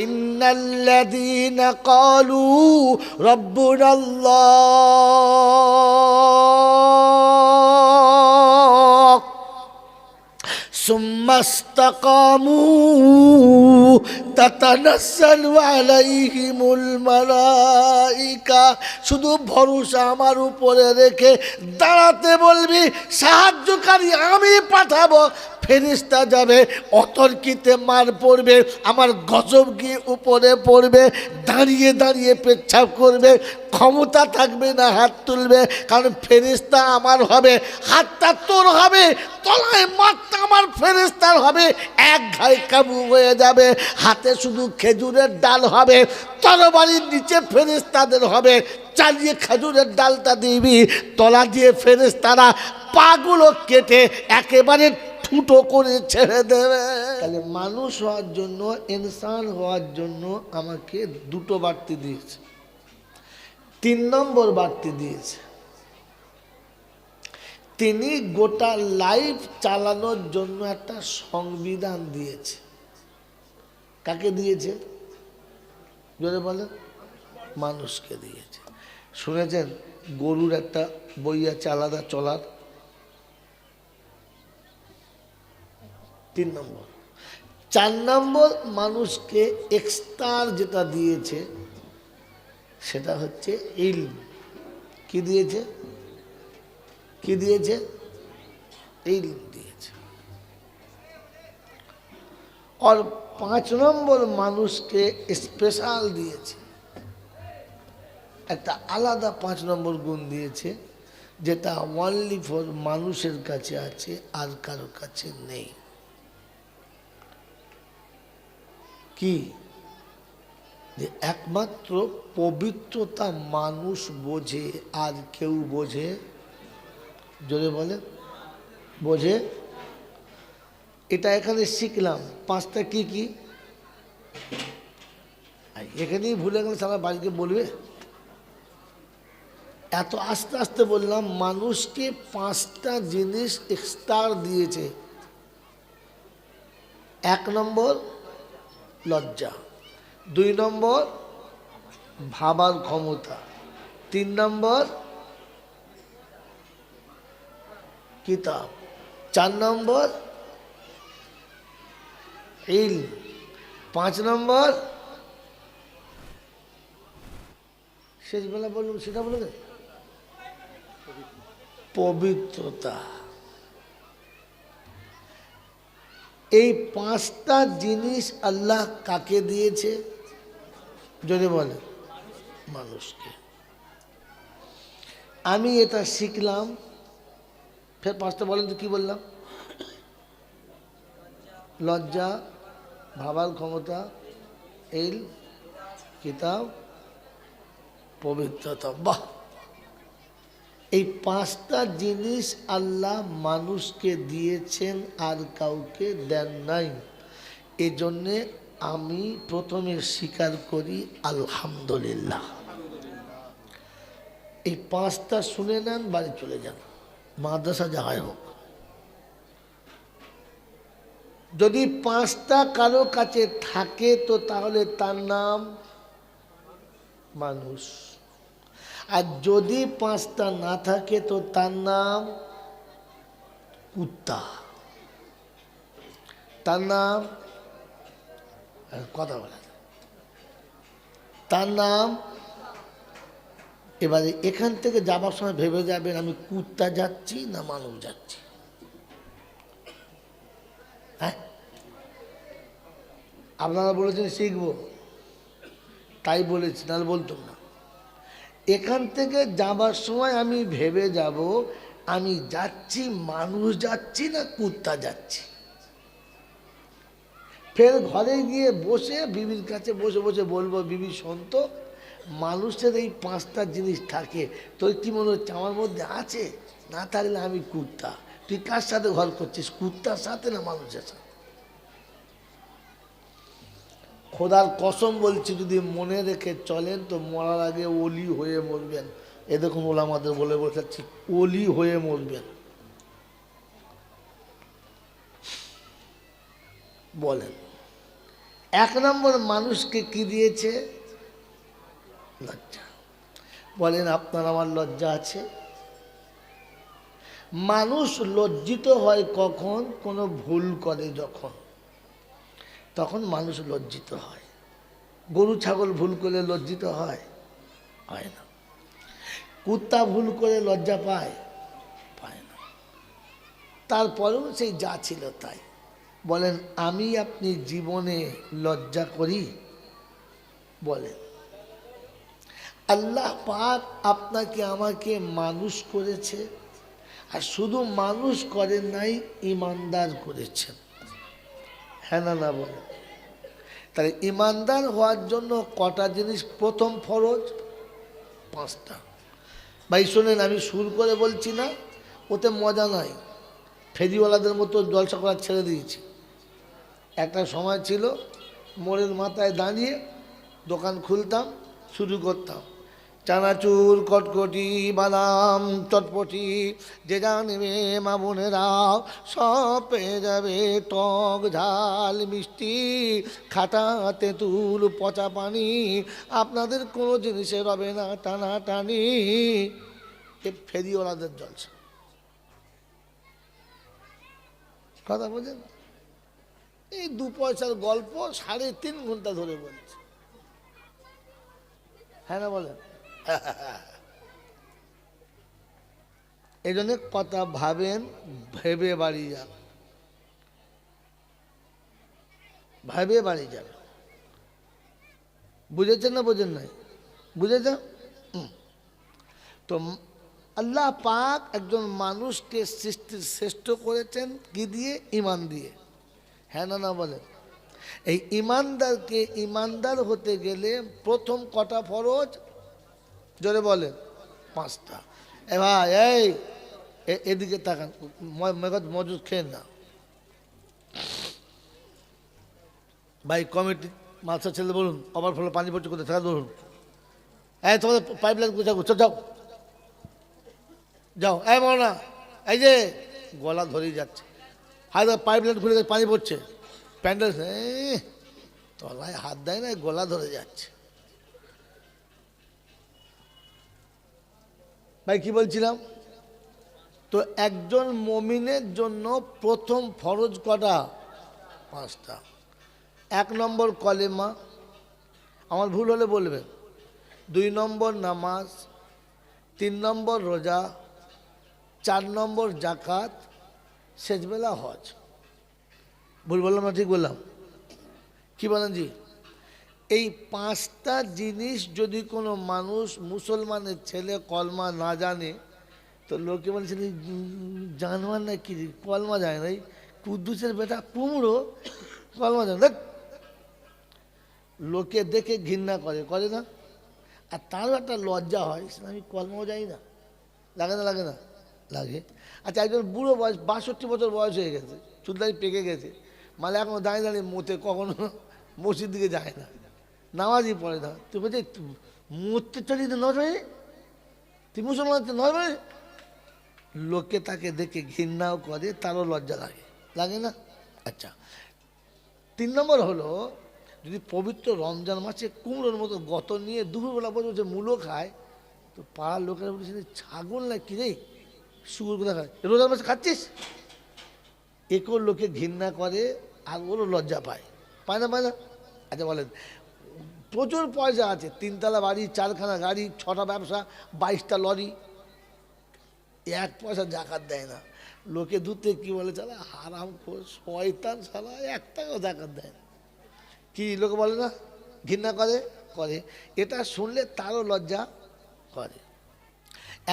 ইন্নাল্লাযীনা ক্বালু রাব্বুনাল্লাহ সুম্মা ইসতাকামু তাতানাজ্জালু আলাইহিমুল মালাইকা, শুধু ভরসা আমার উপরে রেখে দাঁড়াতে বলবি, সাহায্যকারী আমি পাঠাবো। ফেরেশতা যাবে, অতর্কিতে মার পড়বে, আমার গজব গিয়ে উপরে পড়বে, দাঁড়িয়ে দাঁড়িয়ে পেচ্ছাপ করবে, ক্ষমতা থাকবে না হাত তুলবে, কারণ ফেরেশতা আমার হবে, হাতটা তোর হবে, তলায় মারটা আমার ফেরেশতার হবে, এক ঘায়ে কাবু হয়ে যাবে। হাতে শুধু খেজুরের ডাল হবে, তরবারির নিচে ফেরেশতাদের হবে, চালিয়ে খেজুরের ডালটা দিবি, তলা দিয়ে ফেরেশতারা পাগুলো কেটে একেবারে ফুটো করে ছেড়ে দেবে। তাহলে মানুষ হওয়ার জন্য, ইনসান হওয়ার জন্য আমাকে দুটো বাড়তি দিয়েছে। 3 নম্বর বাড়তি দিয়েছে, তিনি গোটা লাইফ চালানোর জন্য একটা সংবিধান দিয়েছে। কাকে দিয়েছে? জোরে বলেন। মানুষকে দিয়েছে। শুনেছেন গরুর একটা বই আছে আলাদা চলার? 3 নম্বর। 4 নম্বর মানুষকে এক্সট্রা যেটা দিয়েছে সেটা হচ্ছে ইলম। কি দিয়েছে? কি দিয়েছে? ইলম দিয়েছে। আর 5 নম্বর মানুষকে স্পেশাল দিয়েছে, একটা আলাদা 5 নম্বর গুণ দিয়েছে, যেটা অনলি ফর মানুষের কাছে আছে, আর কারো কাছে নেই। কি? যে একমাত্র পবিত্রতা মানুষ বোঝে, আর কেউ বোঝে? জোরে বলে বোঝে। এটা এখানে শিখলাম। 5টা কি কি? এখানেই ভুলে গেলে সারা বাড়িকে বলবে। এত আস্তে আস্তে বললাম। মানুষকে 5টা জিনিস এক্সট্রা দিয়েছে। 1 নম্বর লজ্জা, 2 নম্বর ভাবার ক্ষমতা, 3 নম্বর কিতাব, 4 নম্বর ইলম, 5 নম্বর শেষবেলা বললাম সেটা বলে দে, পবিত্রতা। এই 5টা জিনিস আল্লাহ কাকে দিয়েছে? যদি বলে মানুষকে। আমি এটা শিখলাম। ফের 5টা বলেন তো কি বললাম? লজ্জা, ভাবার ক্ষমতা, ইলম, কিতাব, পবিত্রতা। বাহ! এই 5টা জিনিস আল্লাহ মানুষকে দিয়েছেন, আর কাউকে দেন নাই। এজন্যে আমি প্রথমে স্বীকার করি আলহামদুলিল্লাহ। এই 5টা শুনে নেন, বাড়ি চলে যান, মাদ্রাসা যাহাই হোক। যদি 5টা কারো কাছে থাকে তো তাহলে তার নাম মানুষ, আর যদি 5টা না থাকে তো তার নাম কুত্তা, তার নাম কথা বলা, তার নাম। এবারে এখান থেকে যাবার সময় ভেবে যাবেন আমি কুত্তা যাচ্ছি না মানুষ যাচ্ছি। হ্যাঁ, আপনারা বলেছেন শিখবো, তাই বলেছি, নাহলে বলতাম না। এখান থেকে যাবার সময় আমি ভেবে যাব আমি যাচ্ছি মানুষ যাচ্ছি না কুত্তা যাচ্ছি। ফের ঘরে গিয়ে বসে বিবির কাছে বসে বসে বলবো, বিবি শোন তো, মানুষের এই 5টা জিনিস থাকে, তোর কি মনে হচ্ছে আমার মধ্যে আছে? না থাকলে আমি কুত্তা। তুই কার সাথে ঘর করছিস, কুত্তার সাথে না মানুষের সাথে? খোদার কসম বলছি, যদি মনে রেখে চলেন তো মরার আগে ওলি হয়ে মরবেন। এ দেখুন ওলামাদের বলে বসাচ্ছি, ওলি হয়ে মরবেন। বলেন এক নম্বর মানুষকে কি দিয়েছে? লজ্জা। বলেন আপনার আমার লজ্জা আছে? মানুষ লজ্জিত হয় কখন? কোনো ভুল করে যখন, তখন মানুষ লজ্জিত হয়। গরু ছাগল ভুল করলে লজ্জিত হয়? হয় না। কুত্তা ভুল করে লজ্জা পায়? পায় না। তারপরেও সেই যা ছিল তাই। বলেন আমি আপনি জীবনে লজ্জা করি? বলেন। আল্লাহ পাক আপনাকে আমাকে মানুষ করেছে, আর শুধু মানুষ করেন নাই, ইমানদার করেছেন। হ্যাঁ না না বলেন। তাহলে ইমানদার হওয়ার জন্য কটা জিনিস প্রথম ফরজ? 5টা। ভাই শোনেন, আমি সুর করে বলছি না, ওতে মজা নাই। ফেরিওয়ালাদের মতো জলসা করা ছেড়ে দিয়েছি। একটা সময় ছিল মোড়ের মাথায় দাঁড়িয়ে দোকান খুলতাম, শুরু করতাম, চানাচুর, কটকটি, বাদাম, চটপটি, যে যা নেবে মা বোনেরা সব পেয়ে যাবে, টক ঝাল মিষ্টি, খাটা তেঁতুল পচা পানি, আপনাদের কোনো জিনিসের হবে না টানাটানি। এ ফেরিওয়ালাদের জলসা। কথা বোঝেন? এই 2 পয়সার গল্প 3.5 ঘন্টা ধরে বলছে। হ্যাঁ না বলেন? এই জন্য কথা ভাবেন, ভেবে বাড়ি যান, ভেবে বাড়ি যান। বুঝেছেন না বোঝেন নাই? বুঝেছেন? তো আল্লাহ পাক একজন মানুষকে সৃষ্টির শ্রেষ্ঠ করেছেন কি দিয়ে? ইমান দিয়ে। হ্যাঁ না না বলেন? এই ইমানদারকে ইমানদার হতে গেলে প্রথম কটা ফরজ? জোরে বলেন। 5টা। এ ভাই এই এদিকে তাকান, মজুদ খেয়ে না ভাই। কমিটি মাস্টার ছেলে বলুন, ওভার ফ্লো পানি পড়ছে কোথায় থাকা ধরুন। এই তোমাদের পাইপ লাইন কোথাও যাও যাও। এই না, এই যে গলা ধরেই যাচ্ছে, হয়তো পাইপ লাইন খুলে পানি পড়ছে, প্যান্ডেল তলায় হাত দেয় না, গলা ধরে যাচ্ছে। ভাই কি বলছিলাম? তো একজন মুমিনের জন্য প্রথম ফরজ কটা? 5টা। 1 নম্বর কলেমা, আমার ভুল হলে বলবেন। 2 নম্বর নামাজ, 3 নম্বর রোজা, 4 নম্বর জাকাত, শেষবেলা হজ। ভুল বললাম না ঠিক বললাম? কি বলেন জি? এই 5টা জিনিস যদি কোনো মানুষ, মুসলমানের ছেলে কলমা না জানে, তো লোকে বলছে জানোয়ার না কি, কলমা যায় না, কুদ্দুসের বেটা কুমড়ো কলমা জানে। লোকে দেখে ঘৃণা করে, করে না? আর তারও একটা লজ্জা হয়, আমি কলমাও যাই না। লাগে না? লাগে না? লাগে। আচ্ছা, একজন বুড়ো বয়স, 62 বছর বয়স হয়ে গেছে, চুলদারি পেকে গেছে, মানে এখনো দাঁড়িয়ে দাঁড়িয়ে মতে, কখনো মসজিদ দিকে যায় না, নামাজই পড়ে না। তুই বলছি মরতে চলি নয়, তুই মুসলমান নয়। লোকে তাকে দেখে ঘৃণাও করে, তারও লজ্জা লাগে, লাগে না? আচ্ছা, 3 নম্বর হলো, যদি পবিত্র রমজান মাসে কুমড়োর মতো গত নিয়ে দুপুরবেলা বলছে মূলো খায়, তো পাড়ার লোকেরা বলছে ছাগল না কি রে, শুকুর কোথা খায়, রোজার মাসে খাচ্ছিস? একেও লোকে ঘৃণা করে, আর ওরও লজ্জা পায়, পায় না? পায় না? আচ্ছা বলেন, প্রচুর পয়সা আছে, 3 তলা বাড়ি, 4খানা গাড়ি, 6টা ব্যবসা, 22টা লরি, 1 পয়সা জাকাত দেয় না। লোকে দূর থেকে কী বলে, চালা হারাম শয়তান শালা, 1 টাকাও জাকাত দেয় না। কি লোকে বলে না? ঘৃণা করে, করে। এটা শুনলে তারও লজ্জা করে।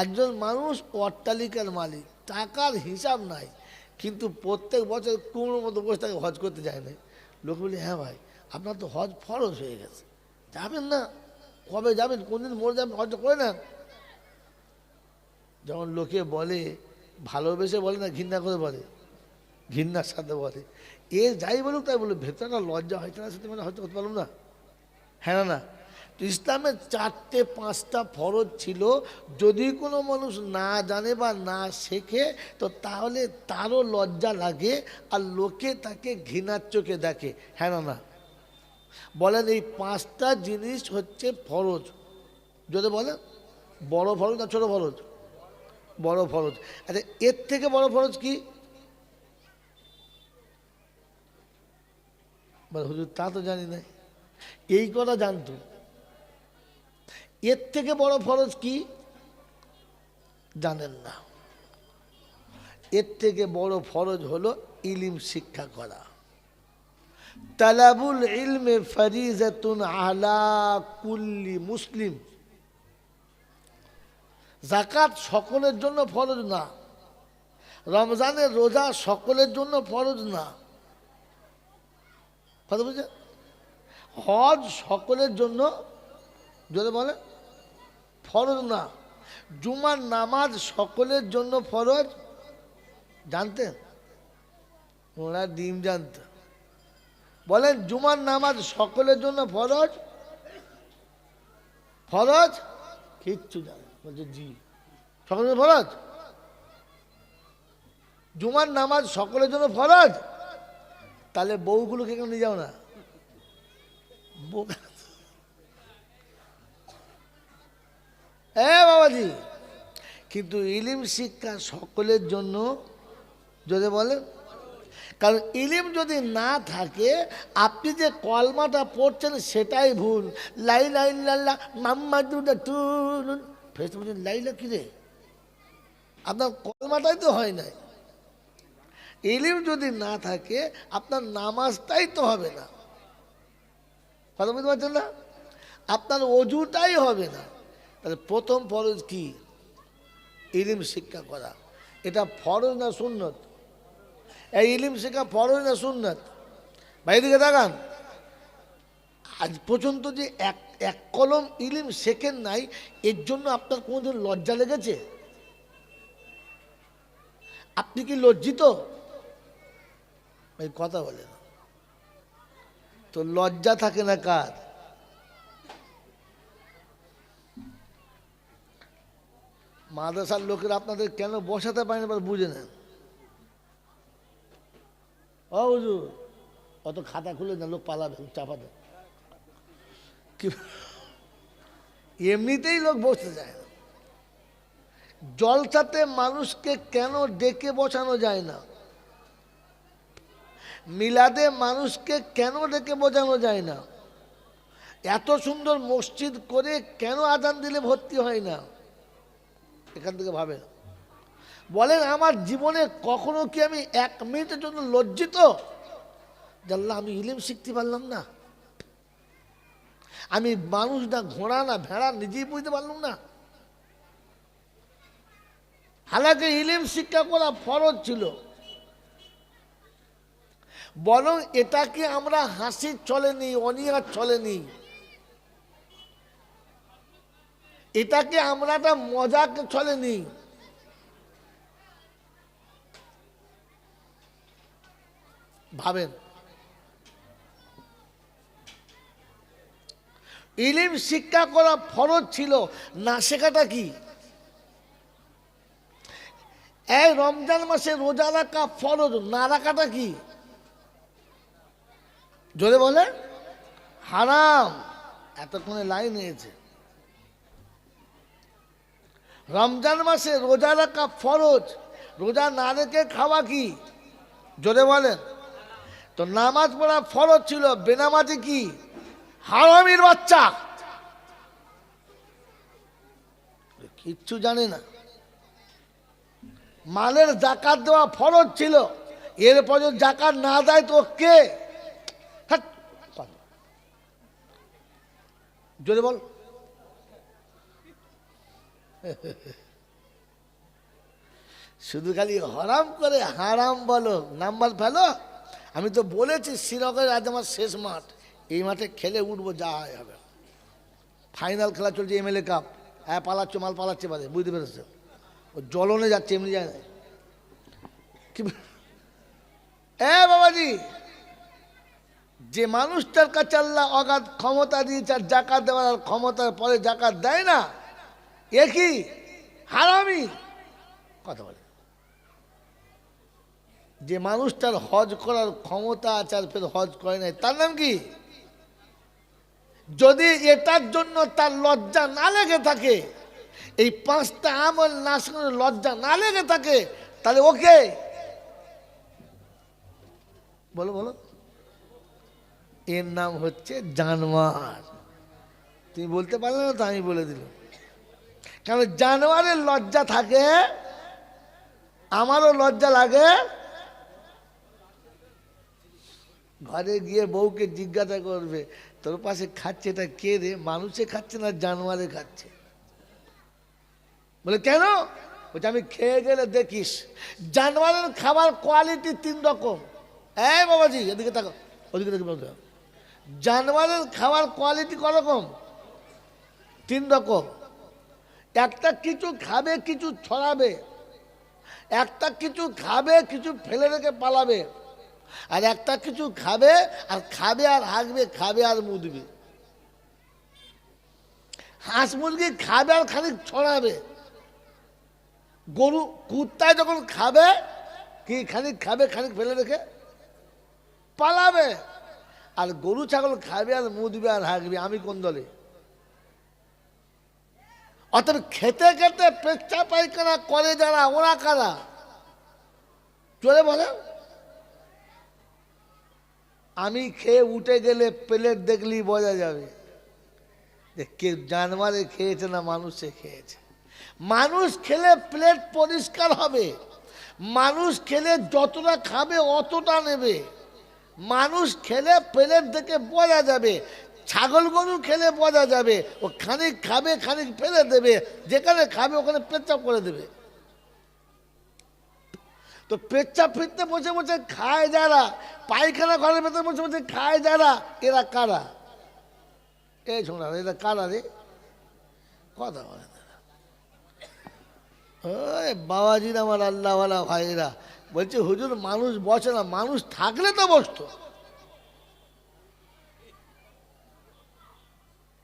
একজন মানুষ অট্টালিকার মালিক, টাকার হিসাব নাই, কিন্তু প্রত্যেক বছর কুমড়োর মতো বসে থাকে, হজ করতে যায় না। লোক বলি হ্যাঁ ভাই, আপনার তো হজ ফরজ হয়ে গেছে, যাবেন না? কবে যাবেন? কোনদিন মরে যাবেন, হজটা করে নেন। যখন লোকে বলে, ভালোবেসে বলে না, ঘৃণা করে বলে, ঘৃণার সাথে বলে, এ যাই বলুক তাই বলুক, ভেতরটা লজ্জা হয় না, সাথে মানে হয়তো করতে পারলাম না। হ্যাঁ না? তো ইসলামের 4টে 5টা ফরজ ছিল, যদি কোনো মানুষ না জানে বা না শেখে, তো তাহলে তারও লজ্জা লাগে, আর লোকে তাকে ঘৃণার চোখে দেখে। হ্যাঁ না? বলেন এই পাঁচটা জিনিস হচ্ছে ফরজ, যদি বলেন বড় ফরজ না ছোট ফরজ? বড় ফরজ। আচ্ছা এর থেকে বড় ফরজ কি? হুজুর তা তো জানি না, এই কথা জানতো। এর থেকে বড় ফরজ কি জানেন না? এর থেকে বড় ফরজ হলো ইলম শিক্ষা করা। তালাবুল ইলমে ফরিজাতুন আলা কুল্লি মুসলিম। যাকাত সকলের জন্য ফরজ না, রমজানের রোজা সকলের জন্য ফরজ না, কথা বুঝে? হজ সকলের জন্য, যদি বলে ফরজ না। জুমার নামাজ সকলের জন্য ফরজ, জানতেন? ওরা ডিম জানতেন। বলেন জুমার নামাজ সকলের জন্য ফরজ? ফরজ কিচ্ছু জানে বলছে জি সকলের জন্য ফরজ। জুমার নামাজ সকলের জন্য ফরজ, তাহলে বউগুলোকে কেন নিয়ে যাও না? বাবাজি, কিন্তু ইলিম শিক্ষা সকলের জন্য, যদি বলেন, কারণ ইলিম যদি না থাকে, আপনি যে কলমাটা পড়ছেন সেটাই ভুল। লাইলা ইল্লাল্লাহ মুহাম্মাদুর রাসূলুল্লাহ, ফেরেশতা বলছেন লাইলা কি রে, আপনার কলমাটাই তো হয় নাই। ইলিম যদি না থাকে আপনার নামাজটাই তো হবে না, কথা বুঝতে পারছেন না? আপনার ওযুটাই হবে না। তাহলে প্রথম ফরজ কি? ইলিম শিক্ষা করা। এটা ফরজ না সুন্নত? এই ইলিম শিক্ষা ফরজ না সুন্নত? ভাই দিকে দেখান, আজ পর্যন্ত যে এক কলম ইলিম শেখেন নাই, এর জন্য আপনার কোনোদিন লজ্জা লেগেছে? আপনি কি লজ্জিত? ভাই কথা বলে না তো, লজ্জা থাকে না কার? মাদ্রাসার লোকেরা আপনাদের কেন বসাতে পারেন এবার বুঝে নেন। ও হুজুর অত খাতা খুলে না, লোক পালাবে, চাপা দেন। এমনিতেই লোক বসতে যায় না। জলসাতে মানুষকে কেন ডেকে বসানো যায় না? মিলাদে মানুষকে কেন ডেকে বোঝানো যায় না? এত সুন্দর মসজিদ করে কেন আজান দিলে ভর্তি হয় না? এখান থেকে ভাবেন। বলেন আমার জীবনে কখনো কি আমি এক মিনিটের জন্য লজ্জিত যে আল্লাহ আমি ইলিম শিখতে পারলাম না? আমি মানুষ না, ঘোড়া না, ভেড়া, নিজেই বুঝতে পারলাম না। হালাকে ইলিম শিক্ষা করা ফরজ ছিল। বরং এটাকে আমরা হাসির চলেনি, অনিয়ার চলেনি, এটাকে আমরা একটা মজাক চলেনি। ভাবেন, ইলিম শিক্ষা করা ফরজ ছিল, না শেখাটা কি? এই রমজান মাসে রোজা রাখা ফরজ, না রাখাটা কি? জোরে বলে হারাম। এতক্ষণে লাইন হয়েছে। রমজান মাসে রোজা রাখা ফরজ, রোজা না রেখে খাওয়া কি? জোরে বলেন। তো নামাজ পড়া ফরজ ছিল, বেনামাজি কি? হারামির বাচ্চা, কিচ্ছু জানে না। মালের জাকাত দেওয়া ফরজ ছিল, এরপর জাকাত না দেয় তো কে? জোরে বল। শুধু খালি হারাম করে হারাম বলো, নাম্বার ফেলো। আমি তো বলেছি শ্রীনগরের আজ আমার শেষ মাঠ, এই মাঠে খেলে উঠবো, যা হবে। ফাইনাল খেলা চলছে এমএলএ কাপ। হ্যাঁ পালাচ্ছে, মাল পালাচ্ছে, বাদে বুঝতে পেরেছে, ও জ্বলনে যাচ্ছে, এমনি যায় না কি? বাবাজি, যে মানুষটার কাছে আল্লাহ অগাধ ক্ষমতা দিয়েছে আর জাকাত দেওয়ার ক্ষমতার পরে জাকাত দেয় না, এ কি হারামি? কথা বলে। যে মানুষটার হজ করার ক্ষমতা আছে আর ফের হজ করে নাই, তার নাম কি? যদি এটার জন্য তার লজ্জা না লেগে থাকে, এই 5টা আমল না শুনে লজ্জা না লেগে থাকে, তাহলে ওকে বলো বলো, এর নাম হচ্ছে জানোয়ার। তুমি বলতে পারলে না তো, আমি বলে দিলাম। কারণ জানোয়ারের লজ্জা থাকে, আমারও লজ্জা লাগে। ঘরে গিয়ে বউকে জিজ্ঞাসা করবে, তোর পাশে খাচ্ছে এটা কে রে? মানুষে খাচ্ছে না জানোয়ারে খাচ্ছে? বলে কেন? বলছে আমি খেয়ে গেলে দেখিস। জানোয়ারের খাবার কোয়ালিটি 3 রকম। এই বাবাজি এদিকে তাকাও, ওদিকে দেখো। জানোয়ারের খাবার কোয়ালিটি করকম? 3 রকম। একটা কিছু খাবে, কিছু ছড়াবে। একটা কিছু খাবে, কিছু ফেলে রেখে পালাবে। আর একটা কিছু খাবে আর খাবে আর হাঁকবে, খাবে আর মুদবে। হাঁস মুরগি খাবে আর খানিক ছড়াবে। গরু কুত্তায় যখন খাবে, কি খানিক খাবে, খানিক ফেলে রেখে পালাবে। আর গরু ছাগল খাবে আর মুদবে আর হাঁকবে। আমি কোন দলে? অতএব খেতে খেতে পেচ্ছা পায়খানা করে যারা, ওরা কারা? চলে বলে। আমি খেয়ে উঠে গেলে প্লেট দেখলেই বোঝা যাবে যে কে জানোয়ারে খেয়েছে না মানুষে খেয়েছে। মানুষ খেলে প্লেট পরিষ্কার হবে। মানুষ খেলে যতটা খাবে অতটা নেবে। মানুষ খেলে প্লেট দেখে বোঝা যাবে। ছাগল গরু খেলে বোঝা যাবে, ও খানিক খাবে খানিক ফেলে দেবে, যেখানে খাবে ওখানে পেচ্ছাপ করে দেবে। তো পেচ্ছাপ ফিরতে বসে বসে খায় যারা, পায়খানা ঘরের ভেতরে বসে বসে খায় যারা, এরা কারা? এই শোনা, এরা কারা রে? কথা বলে ওই বাবাজির আমার আল্লাহওয়ালা ভাইরা বলছে, হুজুর মানুষ বসে না, মানুষ থাকলে তো বসতো।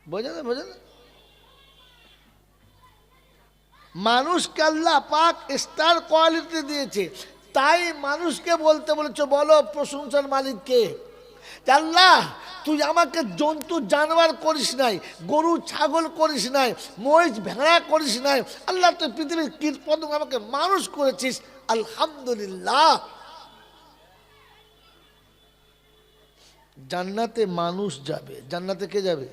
বোঝেন বোঝেন? মানুষকে আল্লাহ পাক স্টার কোয়ালিটি দিয়েছে, তাই মানুষকে বলতে বলেছো, বলো প্রশংসার মালিককে। আল্লাহ তুই আমাকে জন্তু জানোয়ার করিস নাই, গরু ছাগল করিস নাই, মহিষ ভেড়া করিস নাই। আল্লাহ তুই পৃথিবীর কীটপতঙ্গ আমাকে মানুষ করেছিস, আলহামদুলিল্লাহ। জান্নাতে মানুষ যাবে, জান্নাতে কে যাবে?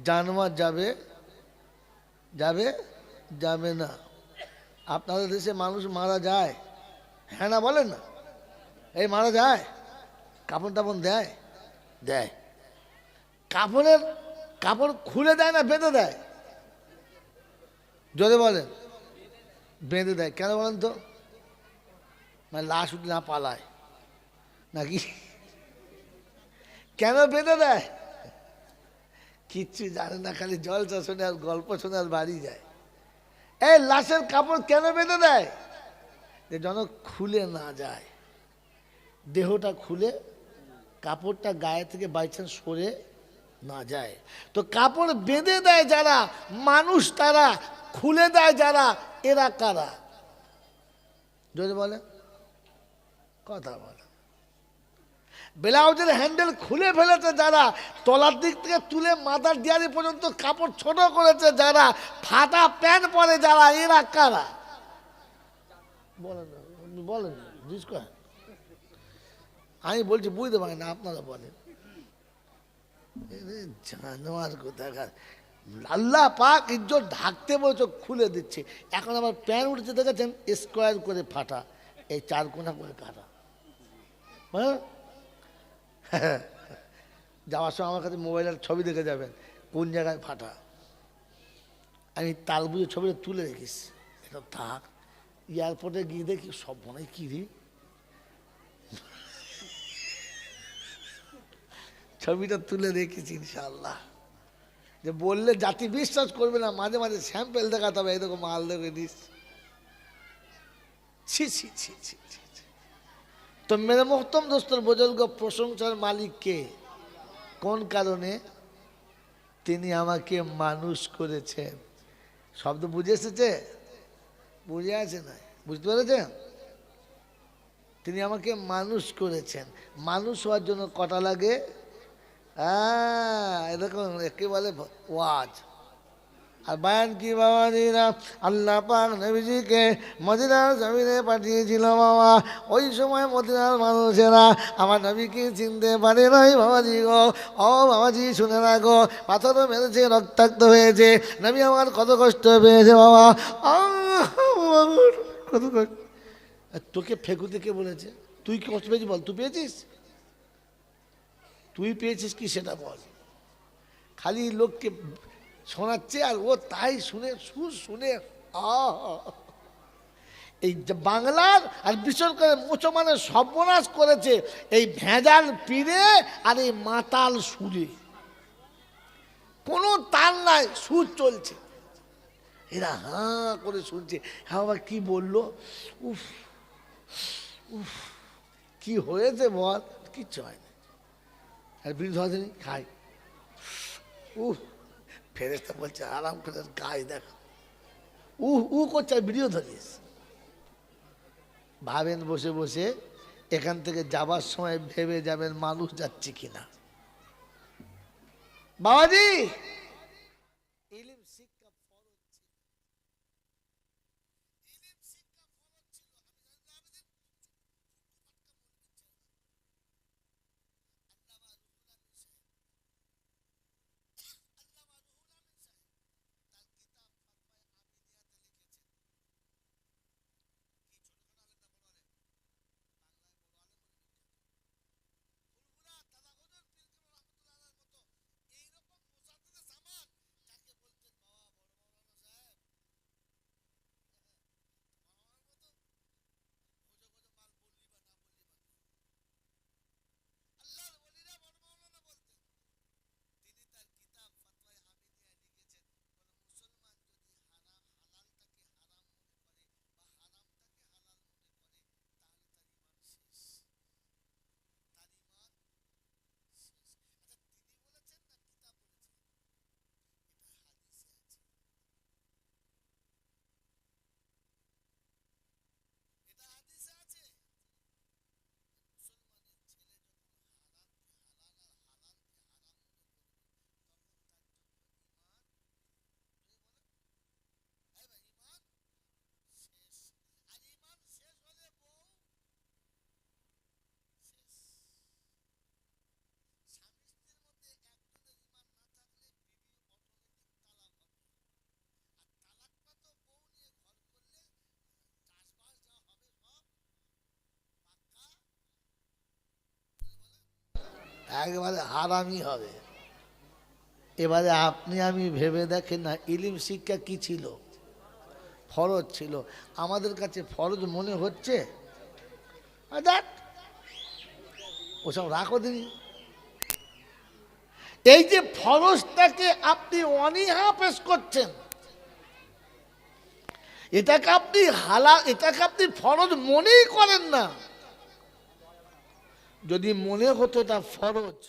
জানোয়ার যাবে? যাবে? যাবে না। আপনাদের দেশে মানুষ মারা যায়? হ্যাঁ না বলেন না? এই মারা যায়? কাপড় টাপড় দেয়? দেয়। কাপড় খুলে দেয় না বেঁধে দেয়? জোরে বলেন। বেঁধে দেয়। কেন বলেন তো? মানে লাশ উঠে না পালায় নাকি? কেন বেঁধে দেয়? কিচ্ছু জানে না, খালি জলসা শুনে আর গল্প শুনে আর বাড়ি যায়। এই লাশের কাপড় কেন বেঁধে দেয়? যে যেন খুলে না যায়, দেহটা খুলে কাপড়টা গায়ে থেকে বাইচান্স সরে না যায়। তো কাপড় বেঁধে দেয় যারা, মানুষ তারা, খুলে দেয় যারা, এরা কারা? যদি বলে কথা বলে। ব্লাউজের হ্যান্ডেল খুলে ফেলেছে যারা, তলার দিক থেকে তুলে মাথার ডিয়ারি পর্যন্ত কাপড় ছোট করেছে যারা, ফাটা প্যান্ট পরে যারা, এরা কারা? বলেন বলেন, আমি বলছি বুঝতে পারি না, আপনারা বলেন। জানোয়ার কোথাকার। আল্লাহ পাক ইজ্জত ঢাকতে বলছো, খুলে দিচ্ছে। এখন আবার প্যান্ট উঠেছে দেখেছেন, স্কোয়ার করে ফাটা, এই 4 কোনা করে কাটা। হ্যাঁ, যাওয়ার সময় আমার কাছে মোবাইলের ছবি দেখে যাবেন কোন জায়গায় ফাটা। আমি তাল বুঝে ছবিটা তুলে রেখিস, এটা থাক। এয়ারপোর্টে গিয়ে দেখি সব মনে হয় কি রে, ছবিটা তুলে রেখেছি ইনশাআল্লাহ। যে বললে জাতি বিশ্বাস করবে না, মাঝে মাঝে স্যাম্পেল দেখাতে হবে, এই দেখো মাল দেখে দিস। ছি ছি ছি ছি ছি। তো মেরে মোহতম দোস্তর বুজুর্গ, প্রশংসার মালিক কে? কোন কারণে? তিনি আমাকে মানুষ করেছেন। শব্দ বুঝে এসেছে? বুঝে আছে না? বুঝতে পেরেছেন? তিনি আমাকে মানুষ করেছেন। মানুষ হওয়ার জন্য কটা লাগে? হ্যাঁ, এরকম একে বলে ওয়াজ। আর বায়ান কি বাবা দিনা, আল্লাহ পাক নবীজিকে মদিনার জমিনে পাঠিয়েছিল বাবা। ওই সময় মদিনার মানুষেরা আমার নবীকে চিনতে পারে নাই বাবাজি গো। ও বাবাজি শুনে রাখো, পাথরও মেরেছে, রক্তাক্ত হয়েছে, নবী আমার কত কষ্ট পেয়েছে বাবা। কত কষ্ট। আর তোকে ফেকুতে কে বলেছে? তুই কি কষ্ট পেয়েছিস বল, তুই পেয়েছিস? তুই পেয়েছিস কি সেটা বল। খালি লোককে শোনাচ্ছে আর ও তাই শুনে সুর শুনে এই যে বাংলার আর বিশেষ করে মুসলমানের সর্বনাশ করেছে এই ভেজাল পীরে আর এই মাতাল সুরে। কোনো তাল নাই, সুর চলছে, এরা হাঁ করে শুনছে। হ্যাঁ বাবা কি বললো, উফ উফ কি হয়েছে বল, কিচ্ছু হয় না। আর বিড়ি ধরা খাই, উফ ফেরেশতা বলছে আরাম করে গাছ দেখো, করছে আর ভিডিও ধরিস। ভাবেন বসে বসে এখান থেকে যাবার সময় ভেবে যাবেন মানুষ যাচ্ছে কিনা। বাবাজি ইলম শিক্ষা একেবারে হারামি হবে। এবারে আপনি আমি ভেবে দেখেন না, ইলিম শিক্ষা কি ছিল? ফরজ ছিল। আমাদের কাছে ফরজ মনে হচ্ছে? দেখ ওসব রাখো দিনি। এই যে ফরজটাকে আপনি অনীহা পেশ করছেন, এটাকে আপনি এটাকে আপনি ফরজ মনেই করেন না। যদি মনে হতো এটা ফরজ,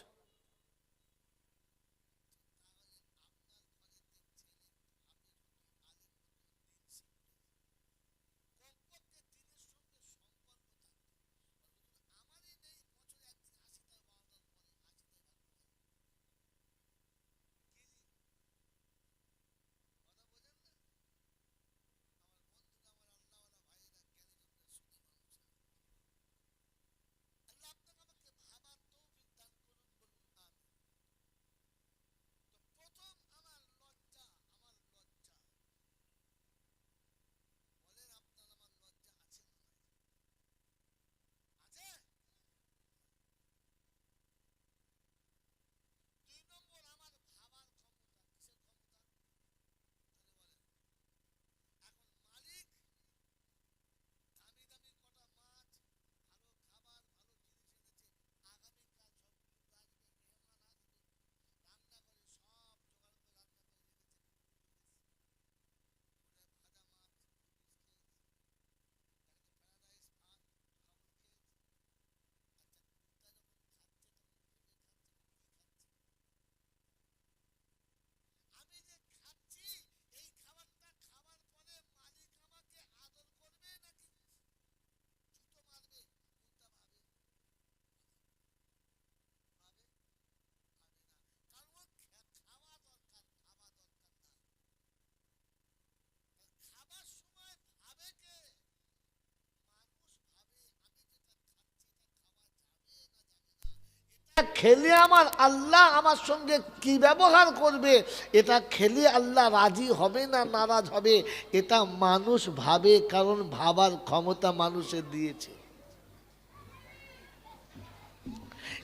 খেলে আমার আল্লাহ আমার সঙ্গে কি ব্যবহার করবে, এটা খেলে আল্লাহ রাজি হবে না নারাজ হবে, এটা মানুষ ভাবে, কারণ ভাবার ক্ষমতা মানুষের দিয়েছে।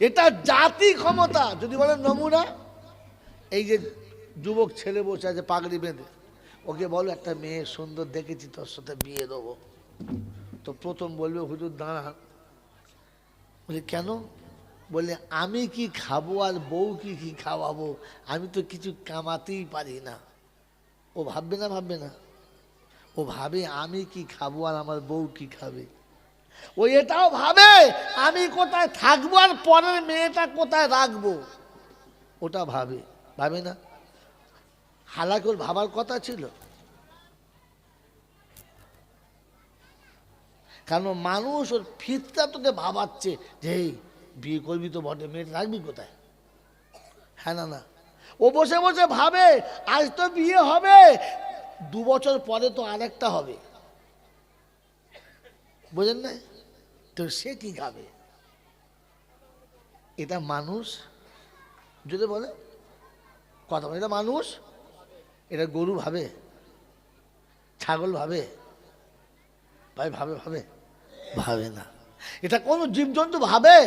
এটা জাতি ক্ষমতা। যদি বলেন নমুনা, এই যে যুবক ছেলে বসে আছে পাগড়ি বেঁধে, ওকে বলো একটা মেয়ে সুন্দর দেখেছি তোর সাথে বিয়ে দেবো, তো প্রথম বলবে হুজুর দাঁড়ান। বলে কেন? বললে আমি কি খাবো আর বউ কি খাওয়াবো, আমি তো কিছু কামাতেই পারি না। ও ভাববে না? ভাববে না? ও ভাবে আমি কি খাবো আর আমার বউ কি খাবে। ও এটাও ভাবে আমি কোথায় থাকবো আর পরের মেয়েটা কোথায় রাখবো, ওটা ভাবে। ভাবে না? হালাকে ওর ভাবার কথা ছিল, কারণ মানুষ ওর ফিতরা তোকে ভাবাচ্ছে যে এই বিয়ে করবি তো বটে, মেয়েটা রাখবি কোথায়। হ্যাঁ না? না, ও বসে বসে ভাবে আজ তো বিয়ে হবে, 2 বছর পরে তো আরেকটা হবে, বোঝেন না? তো সে কি খাবে? এটা মানুষ যদি বলে কথা বলে, এটা মানুষ, এটা গরু ভাবে, ছাগল ভাবে, ভাই ভাবে? ভাবে? ভাবে না। এটা কোনো জীবজন্তু ভাবে?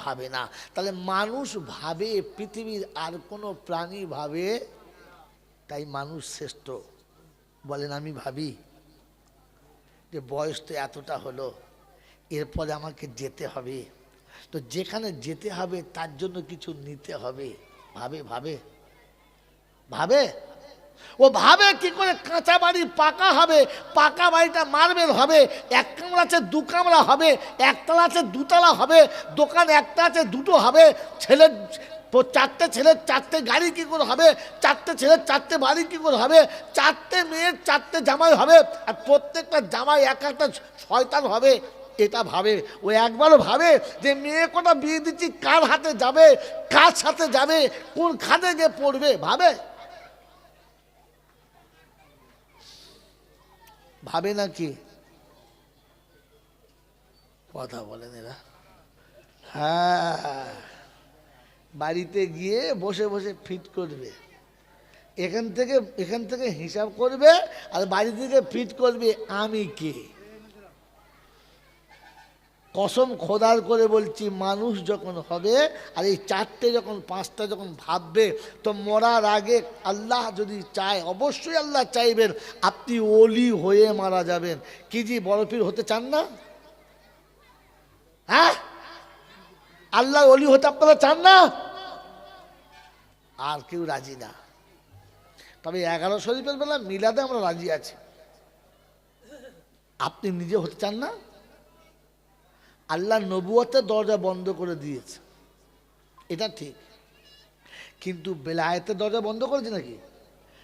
ভাবে না। তাহলে মানুষ ভাবে, পৃথিবীর আর কোনো প্রাণী ভাবে, তাই মানুষ শ্রেষ্ঠ। বলেন আমি ভাবি যে বয়স তো এতটা হলো, এরপরে আমাকে যেতে হবে, তো যেখানে যেতে হবে তার জন্য কিছু নিতে হবে। ভাবে? ভাবে? ভাবে? ও ভাবে কি করে কাঁচা বাড়ি পাকা হবে, পাকা বাড়িটা মার্বেল হবে, 1 কামরা আছে 2 কামরা হবে, 1 তলা আছে 2 তলা হবে, দোকান একটা আছে 2টো হবে, ছেলের 4টে ছেলের 4টে গাড়ি কি করে হবে, 4টে ছেলের 4টে বাড়ি কি করে হবে, 4টে মেয়ের 4টে জামাই হবে, আর প্রত্যেকটা জামাই এক একটা শয়তান হবে। এটা ভাবে। ও একবারও ভাবে যে মেয়ে কটা বিয়ে দিচ্ছি কার হাতে যাবে, কার সাথে যাবে, কোন খাতে গিয়ে পড়বে? ভাবে? ভাবে নাকি? কথা বলেন এরা। হ্যাঁ, বাড়িতে গিয়ে বসে বসে ফিট করবে, এখান থেকে হিসাব করবে, আর বাড়ি থেকে ফিট করবে আমি কে। কসম খোদার করে বলছি, মানুষ যখন হবে আর এই 4টে যখন 5টা যখন ভাববে, তো মরার আগে আল্লাহ যদি চায়, অবশ্যই আল্লাহ চাইবেন আপনি ওলি হয়ে মারা যাবেন। কি জি বড় পীর হতে চান না? হ্যাঁ, আল্লাহ ওলি হতে আপনারা চান না? আর কেউ রাজি না। তবে 11 শরীফের বেলা মিলাদে আমরা রাজি আছি। আপনি নিজে হতে চান না? আল্লাহ নবুয়তের দরজা বন্ধ করে দিয়েছে, এটা ঠিক, কিন্তু বেলায়েতের দরজা বন্ধ করেছে নাকি?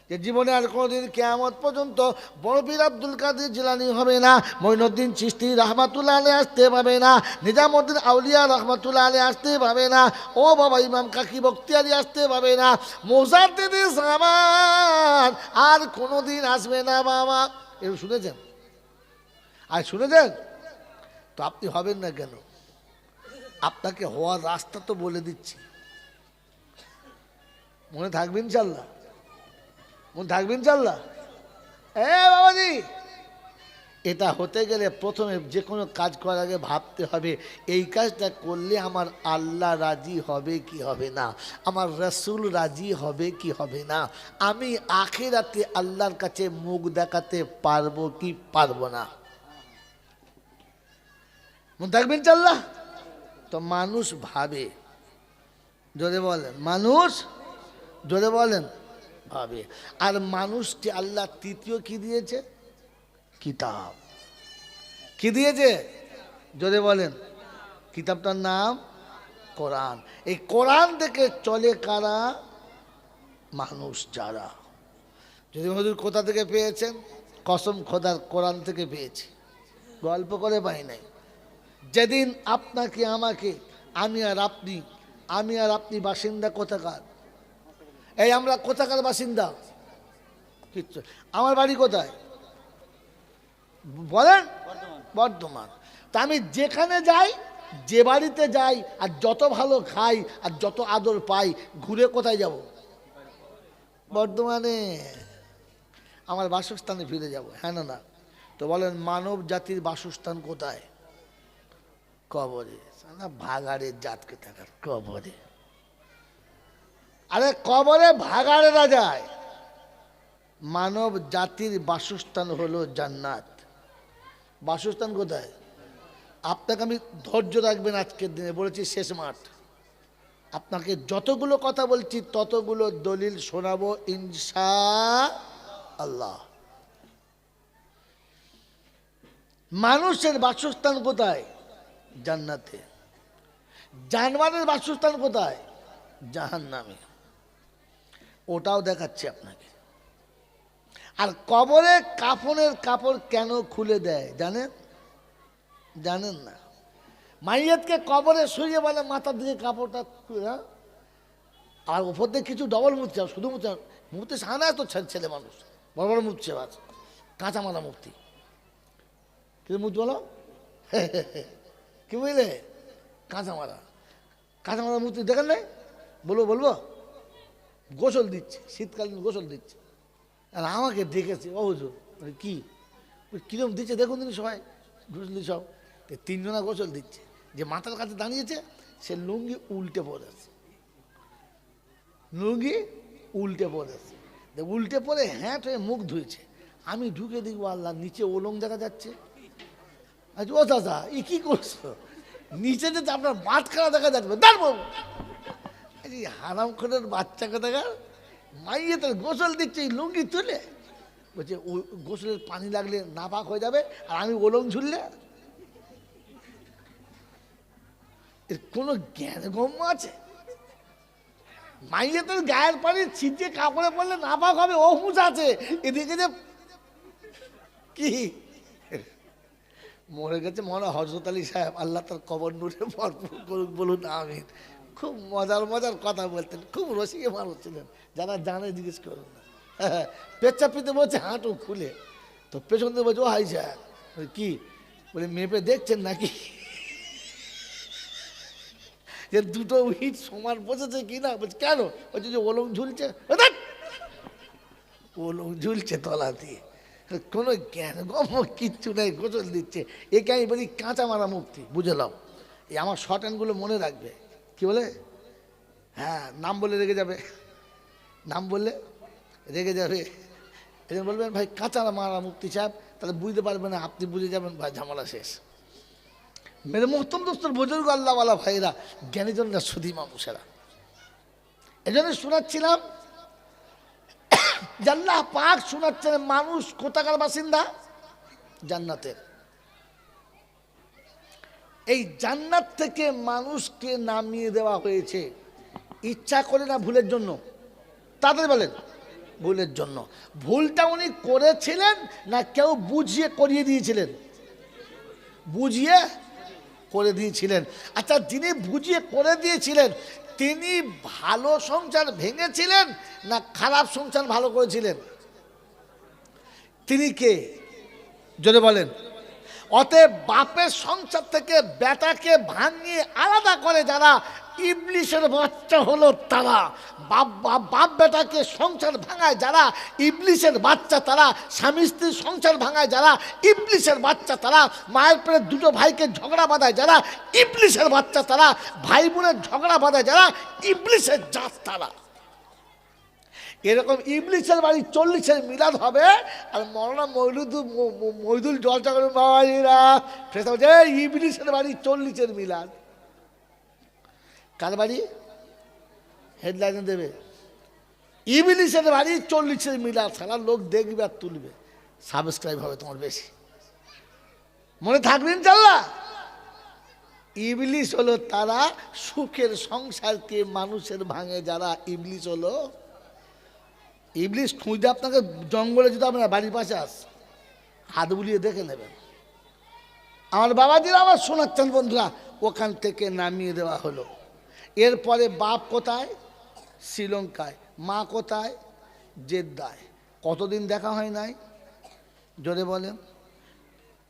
যে জীবনে আর কোনোদিন কিয়ামত পর্যন্ত বড় পীর আব্দুল কাদের জিলানী হবে না, মঈনুদ্দিন চিশতি রহমাতুল্লাহ আলাইহি আসতে পাবে না, নিজামুদ্দিন আউলিয়া রহমাতুল্লাহ আলাইহি আসতে পাবে না, ও বাবা ইমাম কাকি বখতিয়ারি আসতে পাবে না, মুজাদ্দিদে জামান আর কোনোদিন আসবে না বাবা। এর শুনেছেন? আর শুনেছেন তো আপনি হবেন না কেন? আপনাকে হওয়ার রাস্তা তো বলে দিচ্ছি, মনে থাকবেন ইনশাল্লাহ, মনে থাকবেন ইনশাল্লাহ। বাবাজি, এটা হতে গেলে প্রথমে যে কোনো কাজ করার আগে ভাবতে হবে এই কাজটা করলে আমার আল্লাহ রাজি হবে কি হবে না, আমার রসুল রাজি হবে কি হবে না, আমি আখিরাতে আল্লাহর কাছে মুখ দেখাতে পারবো কি পারবো না। মনে থাকবেন ইনশাল্লাহ। তো মানুষ ভাবে, জোরে বলেন, মানুষ জোরে বলেন ভাবে। আর মানুষকে আল্লাহ তৃতীয় কি দিয়েছে? কিতাব। কি দিয়েছে? জোরে বলেন। কিতাবটার নাম কোরআন। এই কোরআন থেকে চলে কারা? মানুষ যারা। যদি হুজুর কোথা থেকে পেয়েছেন? কসম খোদার কোরআন থেকে পেয়েছি, গল্প করে পাই নাই। যেদিন আপনাকে আমাকে, আমি আর আপনি বাসিন্দা কোথাকার? এই আমরা কোথাকার বাসিন্দা? কিচ্ছু। আমার বাড়ি কোথায় বলেন? বর্ধমান। তা আমি যেখানে যাই যে বাড়িতে যাই আর যত ভালো খাই আর যত আদর পাই, ঘুরে কোথায় যাব? বর্ধমানে আমার বাসস্থানে ফিরে যাব। হ্যাঁ না না? তো বলেন মানব জাতির বাসস্থান কোথায়? কবরে। না ভাগাড়ের জাতকে থাকার কবরে। আরে কবরে ভাগাড়েরা যায়, মানব জাতির বাসস্থান হলো জান্নাত। বাসস্থান কোথায়? আপনাকে আমি ধৈর্য রাখবেন, আজকের দিনে বলেছি শেষ মাঠ। আপনাকে যতগুলো কথা বলছি ততগুলো দলিল শোনাবো ইনশাআল্লাহ। মানুষের বাসস্থান কোথায়? জান্নাতে। জানোয়ারের বাসস্থান কোথায়? জাহান্নামে। ওটাও দেখাচ্ছি আপনাকে। আর কবরে কাফনের কাপড় কেন খুলে দেয় জানেন? জানেন না? মাইয়াতকে কবরে শুয়ে বলে মাথার দিকে কাপড়টা খুলে, আর উপর দিয়ে কিছু ডবল মুছছে, শুধু মুছছে, মুহূর্তে সানা তো ছেলে মানুষ বড় বড় মুছছে, বাস কাঁচা মারা মুক্তি। কিন্তু মুখ বলো কি বুঝলে? কাঁচা মারা মূর্তি দেখেন নাই? বলবো গোসল দিচ্ছে, শীতকালীন গোসল দিচ্ছে। আর আমাকে দেখেছে, ও হুজুর কি কিরম দিচ্ছে দেখুন দিন, সবাই গোসল সব তিনজনা গোসল দিচ্ছে। যে মাথার কাছে দাঁড়িয়েছে সে লুঙ্গি উল্টে পড়েছে, উল্টে পড়ে হ্যাঁ হয়ে মুখ ধুয়েছে। আমি ঢুকে দেখবো আল্লাহ নিচে ওলং দেখা যাচ্ছে। আচ্ছা ও দাদা ই কি করছো? নিচে যে আপনার মাঠখানা দেখা যাচ্ছে। দাঁড়বো হারাম খোরের বাচ্চাকে দেখা, মাইয়ে তার গোসল দিচ্ছে এই লুঙ্গি তুলে, বলছে গোসলের পানি লাগলে নাপাক হয়ে যাবে, আর আমি ওলং ঝুললে। এর কোনো জ্ঞান গম্য আছে? মাইয়ে তোর গায়ের পানি ছিটিয়ে কাপড়ে পড়লে নাপাক হবে, ও হুঁশ আছে। এদিকে যে কি মরে গেছে মনে হজরত আলী সাহেব, আল্লাহ তার কবর নূরে ভরপুর করুক, বলুন আমিন। খুব মজার কথা বলতেন, খুব রসিকে মানুষ ছিলেন। যারা জানে জিজ্ঞেস করুন না। পেচ্ছাপ পিতে বলছে হাঁটু খুলে, তো পেছন দিয়ে বলছে ও হাই সাহেব কি বলে মেপে দেখছেন নাকি যে দুটো উইট সমান বসেছে কিনা? বলছে কেন? বলছে যে ওলং ঝুলছে, ওলং ঝুলছে তলা দিয়ে। কোনো জ্ঞান গম কিচ্ছু নেই, গোসল দিচ্ছে। একে আমি বলি কাঁচা মারা মুক্তি, বুঝলাম। এই আমার শর্ট হ্যান্ডগুলো মনে রাখবে। কি বলে? হ্যাঁ নাম বলে রেগে যাবে, নাম বললে রেগে যাবে। এই জন্য বলবেন ভাই কাঁচা মারা মুক্তি সাহেব, তাহলে বুঝতে পারবেন না, আপনি বুঝে যাবেন ভাই ঝামেলা শেষ। মেরে মোহতম দোস্তর বুজুর্গ আল্লাহওয়ালা ভাইরা, জ্ঞানীজনরা, সুধী মানুষেরা, এই জন্য শোনাচ্ছিলাম আল্লাহ পাক শোনাচ্ছেন মানুষ কোথাকার বাসিন্দা? জান্নাতের। এই জান্নাত থেকে মানুষকে নামিয়ে দেওয়া হয়েছে ইচ্ছা করে না ভুলের জন্য? তাদের বলেন ভুলের জন্য। ভুলটা উনি করেছিলেন না কেউ বুঝিয়ে করিয়ে দিয়েছিলেন? বুঝিয়ে করে দিয়েছিলেন। আচ্ছা যিনি বুঝিয়ে করে দিয়েছিলেন তিনি ভালো সংসার ভেঙেছিলেন না খারাপ সংসার ভালো করেছিলেন? তিনি কে জোরে বলেন? অতএব বাপের সংসার থেকে বেটাকে ভাঙিয়ে আলাদা করে যারা ইবলিশের বাচ্চা হলো তারা, বাপ বেটাকে সংসার ভাঙায় যারা ইবলিশের বাচ্চা তারা, স্বামী স্ত্রীর সংসার ভাঙায় যারা ইবলিশের বাচ্চা তারা, মায়ের পেটে দুটো ভাইকে ঝগড়া বাঁধায় যারা ইবলিশের বাচ্চা তারা, ভাই বোনের ঝগড়া বাঁধায় যারা ইবলিশের জাত তারা। এরকম ইবলিশের বাড়ি 40-এর মিলাদ হবে, আর মৌলানা মইদুল জলসা করবেন বাবাজিরা, ইবলিশের বাড়ি 40-এর মিলাদ। কার বাড়ি? হেডলাইনে দেবে ইবলিশের বাড়ি 40-এর মিলাদ। সারা লোক দেখবে আর তুলবে, সাবস্ক্রাইব হবে তোমার বেশি। মনে থাকবে ইনশাআল্লাহ। ইবলিশ হলো তারা সুখের সংসারকে মানুষের ভাঙে যারা। ইবলিশ হলো, ইবলিশ খুঁজতে আপনাকে জঙ্গলে যেতে হবে না, বাড়ির পাশে আস, হাত বুলিয়ে দেখে নেবেন। আমার বাবাজিরা আবার শোনাচ্ছেন বন্ধুরা, ওখান থেকে নামিয়ে দেওয়া হলো। এরপরে বাপ কোথায়? শ্রীলঙ্কায়। মা কোথায়? জেদ্দায়। কতদিন দেখা হয় নাই? জোরে বলেন।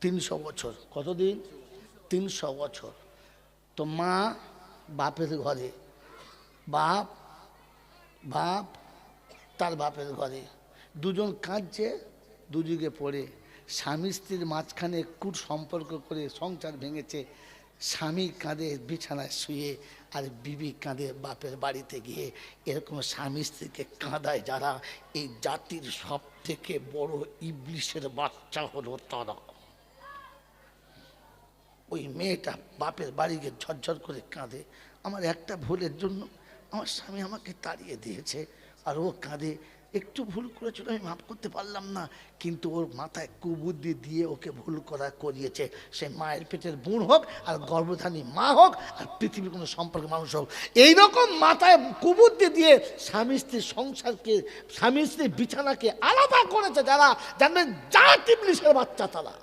300 বছর। কতদিন? 300 বছর। তো মা বাপের ঘরে, বাপ বাপ তার বাপের ঘরে, দুজন কাঁদছে দুদিকে পড়ে। স্বামী স্ত্রীর মাঝখানে কূট সম্পর্ক করে সংসার ভেঙেছে। স্বামী কাঁদে বিছানায় শুয়ে, আর বিবি কাঁদে বাপের বাড়িতে গিয়ে। এরকম স্বামী স্ত্রীকে কাঁদায় যারা, এই জাতির সব থেকে বড় ইবলিশের বাচ্চা হলো তারা। ওই মেয়েটা বাপের বাড়ি গিয়ে ঝরঝর করে কাঁদে, আমার একটা ভুলের জন্য আমার স্বামী আমাকে তাড়িয়ে দিয়েছে। আর ও কাঁদে, একটু ভুল করেছিল, আমি মাফ করতে পারলাম না, কিন্তু ওর মাথায় কুবুদ্ধি দিয়ে ওকে ভুল করিয়েছে। সে মায়ের পেটের বোন হোক, আর গর্ভধারী মা হোক, আর পৃথিবীর কোনো সম্পর্কে মানুষ হোক, এইরকম মাথায় কুবুদ্ধি দিয়ে স্বামী স্ত্রীর সংসারকে, স্বামী স্ত্রীর বিছানাকে আলাদা করেছে যারা, জানবেন জাত ইবলিশের বাচ্চা তারা।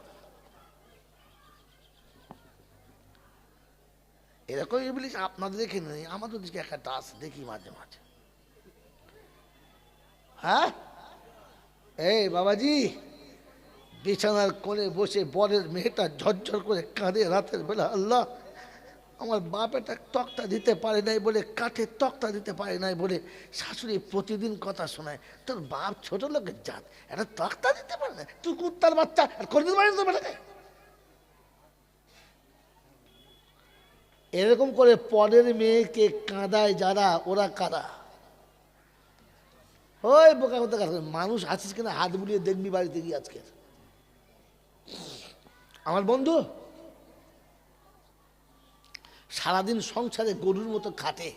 এরকম ইবলিশ আপনাদের দেখে নেই, আমাদের দিকে একটা আছে, দেখি মাঝে মাঝে। হ্যাঁ, এই বাবাজি, বিছানার কোণে বসে বরের মেয়েটা ঝরঝর করে কাঁদে রাতের বেলা, আল্লাহ আমার বাপ একটা তক্তা দিতে পারে নাই বলে, কাঠের তক্তা দিতে পারে নাই বলে শাশুড়ি প্রতিদিন কথা শোনায়, তোর বাপ ছোট লোকের জাত, একটা তক্তা দিতে পারে না, তুই কুত্তার বাচ্চা, আর করে দিতে পারি না। এরকম করে পরের মেয়েকে কাঁদায় যারা, ওরা কারা? ওই বোকা কথা, মানুষ আছিস কিনা হাত বুলিয়ে দেখবি বাড়িতে গিয়ে। আজকে আমার বন্ধু সারাদিন সংসারে গরুর মতো খাটে,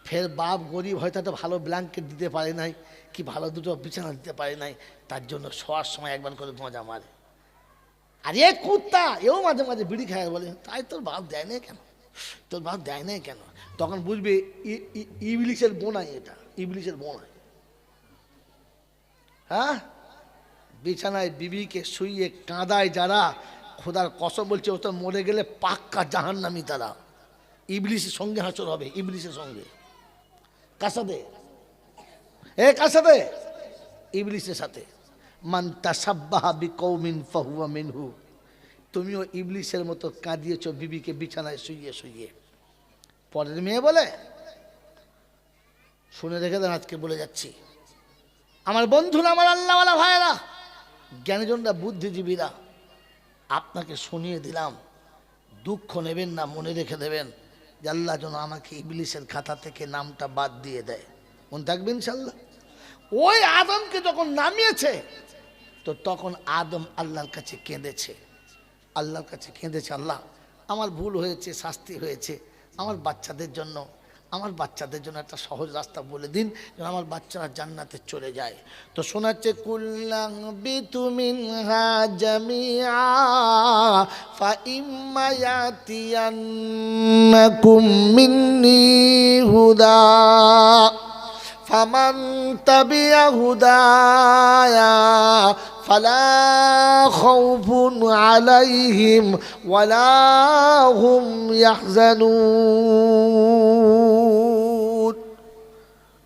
ফের বাপ গরিব, হয়তো একটা ভালো ব্ল্যাঙ্কেট দিতে পারে নাই, কি ভালো দুটো বিছানা দিতে পারে নাই, তার জন্য শোয়ার সময় একবার করে মজা মারে। আর এ কুত্তা, এও মাঝে মাঝে বিড়ি খায়, বলে তাই তোর বাপ দেয় নাই কেন, তোর বাপ দেয় নাই কেন? তখন বুঝবে ইবলিশের বোনাই, এটা ইবলিশের বোনাই। হ্যাঁ, বিছানায় বিবিকে শুইয়ে কাঁদায় যারা, খোদার কসম বলছে ও তো মরে গেলে পাক্কা জাহান্নামী তারা। ইবলিশের সঙ্গে হাসর হবে, ইবলিশের সঙ্গে। কার সাথে? কার সাথে? ইবলিশের সাথে। মান তাসাব্বাহা বিকৌমিন ফাহুয়া মিনহু। তুমিও ইবলিশের মতো কাঁদিয়েছো বিবিকে বিছানায় শুইয়ে শুইয়ে। পরের মেয়ে বলে, শুনে রেখে দেন, আজকে বলে যাচ্ছি আমার বন্ধুরা, আমার আল্লাহওয়ালা ভাইয়েরা, জ্ঞানীজনরা, বুদ্ধিজীবীরা, আপনাকে শুনিয়ে দিলাম, দুঃখ নেবেন না, মনে রেখে দেবেন যে আল্লাহ যেন আমাকে ইবলিশের খাতা থেকে নামটা বাদ দিয়ে দেয়। মনে থাকবে ইনশাল্লাহ। ওই আদমকে যখন নামিয়েছে, তো তখন আদম আল্লাহর কাছে কেঁদেছে, আল্লাহর কাছে কেঁদেছে, আল্লাহ আমার ভুল হয়েছে, শাস্তি হয়েছে, আমার বাচ্চাদের জন্য একটা সহজ রাস্তা বলে দিন, যেন আমার বাচ্চারা জান্নাতে চলে যায়। তো শোনাচ্ছে, কুল্লাং বিতুমিনহা জামিআ ফা ইম্মা ইয়াতিয়ান্নাকুম মিন্নি হুদা ফামান তাবিআ হুদায়া ফালা খাউফুন আলাইহিম ওয়ালা হুম ইয়াহজানুন।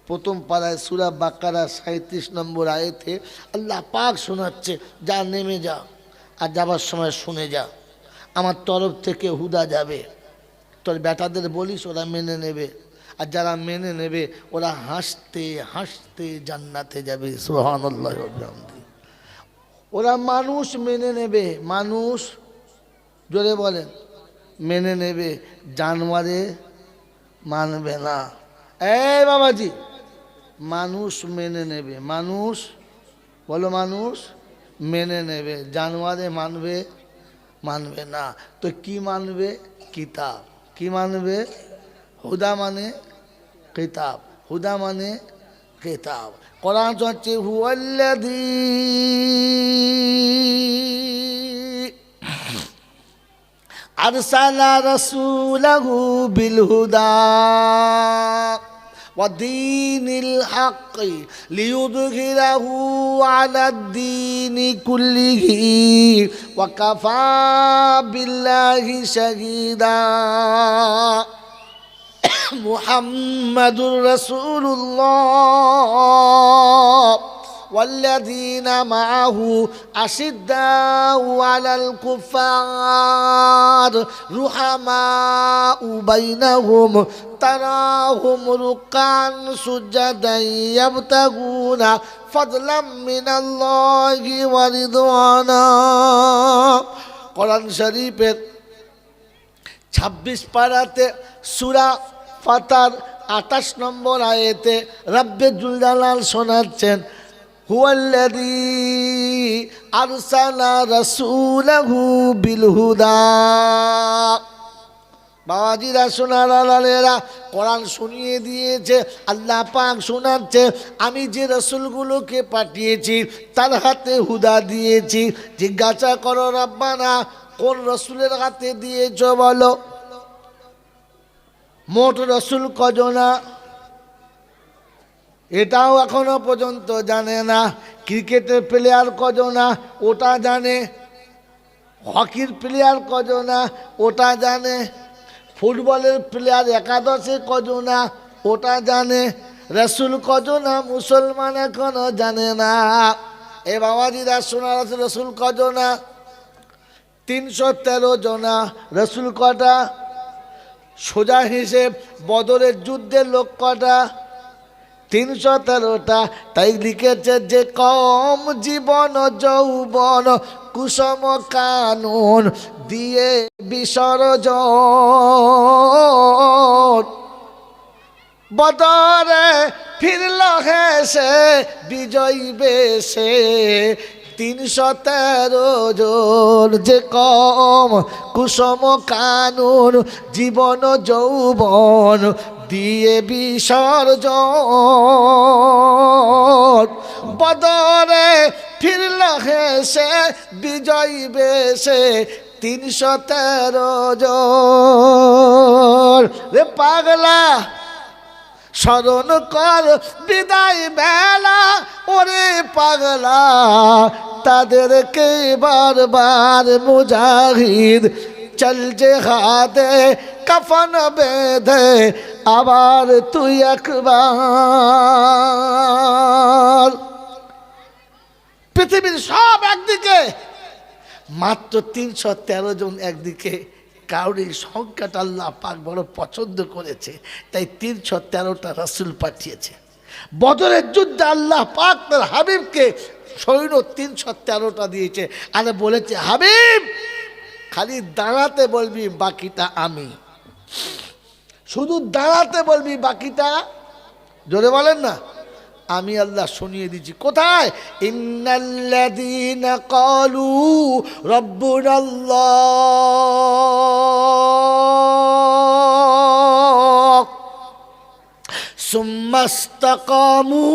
প্রথম পারায় সূরা বাকারা 37 নম্বর আয়াতে আল্লাহ পাক শোনাচ্ছে, যা নেমে যা, আর যাবার সময় শুনে যা, আমার তরফ থেকে হুদা যাবে। তোর বেটাদের বলিস, ওরা মেনে নেবে, আর যারা মেনে নেবে ওরা হাসতে হাসতে জান্নাতে যাবে। সুবহানাল্লাহ। ওরা মানুষ মেনে নেবে, মানুষ, জোরে বলেন, মেনে নেবে, জানোয়ারে মানবে না। এই বাবাজি, মানুষ মেনে নেবে, মানুষ, বলো, মানুষ মেনে নেবে, জানোয়ারে মানবে না। তো কি মানবে? কিতাব। কি মানবে? হুদা মানে কিতাব, হুদা মানে কিতাব। কোরআন হচ্ছে হুয়াল্লাযী আরসালা রাসূলাহু বিল হুদা ওয়া দীনিল হক লিইয়ুযহিরাহু আলাদ-দীনি কুল্লিহি ওয়া কাফা বিল্লাহি শাহীদা। মুহাম্মাদুর রাসূলুল্লাহ ওয়াল্লাযীনা মাআহু আশিদ্দাউ আলাল কুফার রুহামাউ বাইনাহুম তারাহুম রুকান সুজাদান ইয়াবতাগুনা ফাদলাম মিনাল্লাহি ওয়া রিদওয়ানা। কোরআন শরীফের 26 পারাতে সূরা ফাতার 28 নম্বর আয়াতে রব্বে জুল জালাল শোনাচ্ছেন, হুয়াল্লাযী আরসালা রাসূলাহু বিল হুদা। বাবাজিরা সোনার আলালেরা কোরআন শুনিয়ে দিয়েছে, আল্লাহ পাক শোনাচ্ছে, আমি যে রসুলগুলোকে পাঠিয়েছি তার হাতে হুদা দিয়েছি। জিজ্ঞাসা করো রব্বানা কোন রসুলের হাতে দিয়েছ বলো। মোট রসুল কজনা এটাও এখনো পর্যন্ত জানে না। ক্রিকেটের প্লেয়ার কজনা ওটা জানে, হকির প্লেয়ার কজনা ওটা জানে, ফুটবলের প্লেয়ার একাদশে কজনা ওটা জানে, রসুল কজনা মুসলমান এখনো জানে না। এ বাবাজিরা শোনা রসুল কজনা? 313 জনা। রসুল কটা? সোজা হিসেব বদরের যুদ্ধের লোক কটা? 313টা। তাই লিখেছে যে কম জীবন যৌবন কুসম কানুন দিয়ে বিসর্জন, বদরে ফিরল হেসে বিজয়ী বেশে 313 জন। যে কম কুসম কানুন জীবন যৌবন দিয়ে বিসর্জন, বদরে ফিরল হেসে বিজয়ী বেশে 313 জন। রে পাগলা স্মরণ কর বিদায় বেলা, ওরে পাগলা তাদেরকে বারবার মুজাহিদ চল যে হাতে কফন বেঁধে আবার তুই একবার। পৃথিবীর সব একদিকে, মাত্র 313 জন একদিকে। কাউরির সংখ্যাটা আল্লাহ পাক বড় পছন্দ করেছে, তাই 313টা রাসূল পাঠিয়েছে। বদরের যুদ্ধে আল্লাহ পাক তার হাবিবকে সৈন্য 313টা দিয়েছে। আর বলেছে হাবিব খালি দাঁড়াতে বলবি বাকিটা আমি, শুধু দাঁড়াতে বলবি বাকিটা জোরে বলেন না আমি আল্লাহ শুনিয়ে দিচ্ছি। কোথায়? ইন্নাল্লাযীনা ক্বালু রাব্বুনাল্লাহ সুম্মা ইসতাকামু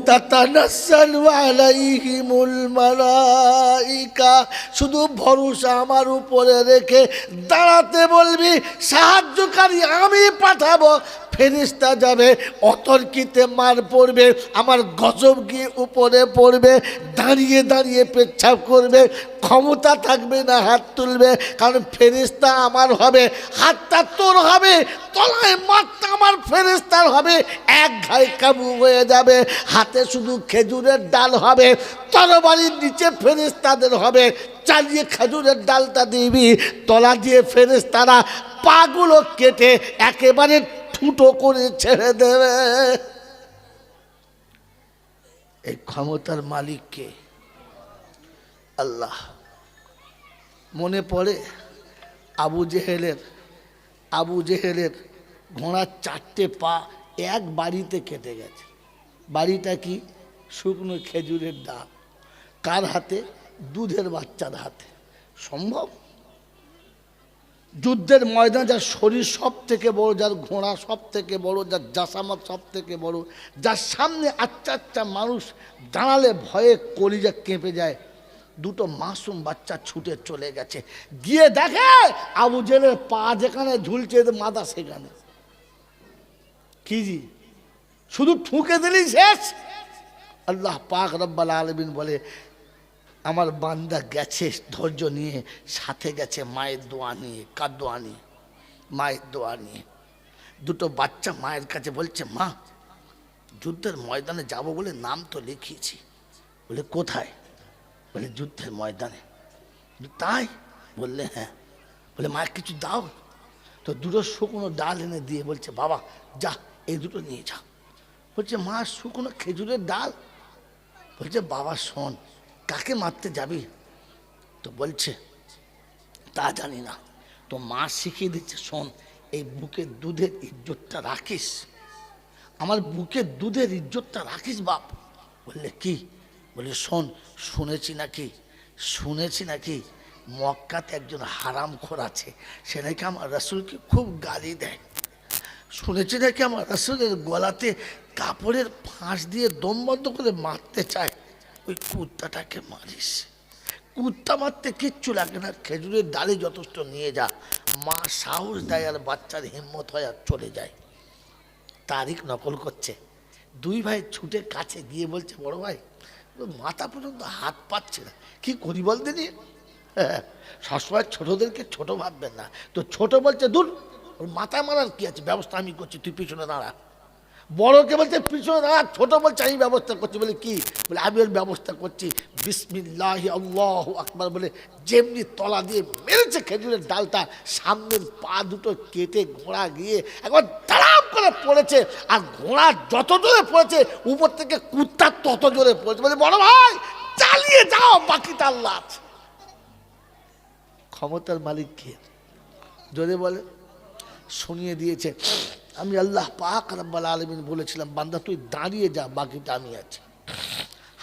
তাতানাজ্জালু আলাইহিমুল মালাইকা। শুধু ভরসা আমার উপরে রেখে দাঁড়াতে বলবি, সাহায্যকারী আমি পাঠাবো। ফেরেশতা যাবে, অতর্কিতে মার পড়বে, আমার গজব গিয়ে উপরে পড়বে, দাঁড়িয়ে দাঁড়িয়ে পেচ্ছাপ করবে, ক্ষমতা থাকবে না হাত তুলবে, কারণ ফেরেশতা আমার হবে, হাতটা তোর হবে, তলায় মারটা আমার ফেরেশতার হবে, এক ঘায়ে কাবু হয়ে যাবে। হাতে শুধু খেজুরের ডাল হবে, তরবারির নিচে ফেরেশতাদের হবে, চালিয়ে খেজুরের ডালটা দিবি, তলা দিয়ে ফেরেশতারা পাগুলো কেটে একেবারে ঠুটো করে ছেড়ে দেবে। এই ক্ষমতার মালিক কে? আল্লাহ। মনে পড়ে আবু জেহেলের ঘোড়ার 4টে পা এক বাড়িতে কেটে গেছে। বাড়িটা কি? শুকনো খেজুরের ডাল। কার হাতে? দুধের বাচ্চার হাতে। সম্ভব? যুদ্ধের ময়দান যার শরীর সব থেকে বড়, যার ঘোড়া সব থেকে বড়, যার জাসামাত সব থেকে বড়, যার সামনে আচ্ছা মানুষ দাঁড়ালে ভয়ে কলিজা কেঁপে যায়, দুটো মাসুম বাচ্চা ছুটে চলে গেছে, গিয়ে দেখে আবু জেহেলের পা যেখানে ঝুলছে মাথা সেখানে। কি জি, শুধু ঠুকে দিলেই শেষ। আল্লাহ পাক রব্বুল আলামিন বলে আমার বান্দা গেছে ধৈর্য নিয়ে, সাথে গেছে মায়ের দোয়া নিয়ে। কার দোয়া নিয়ে? মায়ের দোয়া নিয়ে। দুটো বাচ্চা মায়ের কাছে বলছে, মা যুদ্ধের ময়দানে যাব বলে নাম তো লিখিয়েছি। বলে কোথায়? বলে যুদ্ধের ময়দানে। তাই? বললে হ্যাঁ। বলে মা কিছু দাও। তো দুটো শুকনো ডাল এনে দিয়ে বলছে বাবা যা এই দুটো নিয়ে যা। বলছে মা শুকনো খেজুরের ডাল? বলছে বাবা শোন, কাকে মারতে যাবি? তো বলছে তা জানি না। তো মা শিখিয়ে দিচ্ছে শোন, এই বুকের দুধের ইজ্জতটা রাখিস, আমার বুকের দুধের ইজ্জতটা রাখিস বাপ। বললে কি? বলে শোন, শুনেছি নাকি মক্কাতে একজন হারামখোর আছে, সে নাকি আমার রাসূলকে খুব গালি দেয়। শুনেছি নাকি আমার রাসূলের গলাতে কাপড়ের ফাঁস দিয়ে দম বন্ধ করে মারতে চায়। ওই কুত্তাটাকে মারিস। কুত্তা মারতে কিচ্ছু লাগে না, খেজুরের ডালে যথেষ্ট নিয়ে যা। মা সাহস দেয় আর বাচ্চার হিম্মত হয় আর চলে যায়। তারিখ নকল করছে। দুই ভাই ছুটে কাছে গিয়ে বলছে বড় ভাই মাথা পর্যন্ত হাত পাচ্ছে না, কি করি বলতে নিয়ে। সবসময় ছোটদেরকে ছোট ভাববেন না। তো ছোট বলছে দূর, ওর মাথায় মারার কি আছে, ব্যবস্থা আমি করছি, তুই পিছনে দাঁড়া। বড়কে বলছে পিছনে দাঁড়া, ছোট বলছে আমি ব্যবস্থা করছি। বলে কি? বলে আমি ওর ব্যবস্থা করছি। বিসমিল্লাহি আল্লাহু আকবার বলে যেমনি তলা দিয়ে মেরেছে খেজুরের ডালটা, সামনের পা দুটো কেটে ঘোড়া গিয়ে একবার দাঁড়াম করে পড়েছে। আর ঘোড়া যত জোরে পড়েছে উপর থেকে কুত্তা তত জোরে পড়েছে। বলে বড় ভাই চালিয়ে যাও, বাকিটা আল্লাহ আছে। ক্ষমতার মালিক কে? জোরে বলে। শুনিয়ে দিয়েছে। আমি আল্লাহ পাক রব্বুল আলামিন বলেছিলাম বান্দা তুই দাঁড়িয়ে যা, বাকিটা আমি আছি।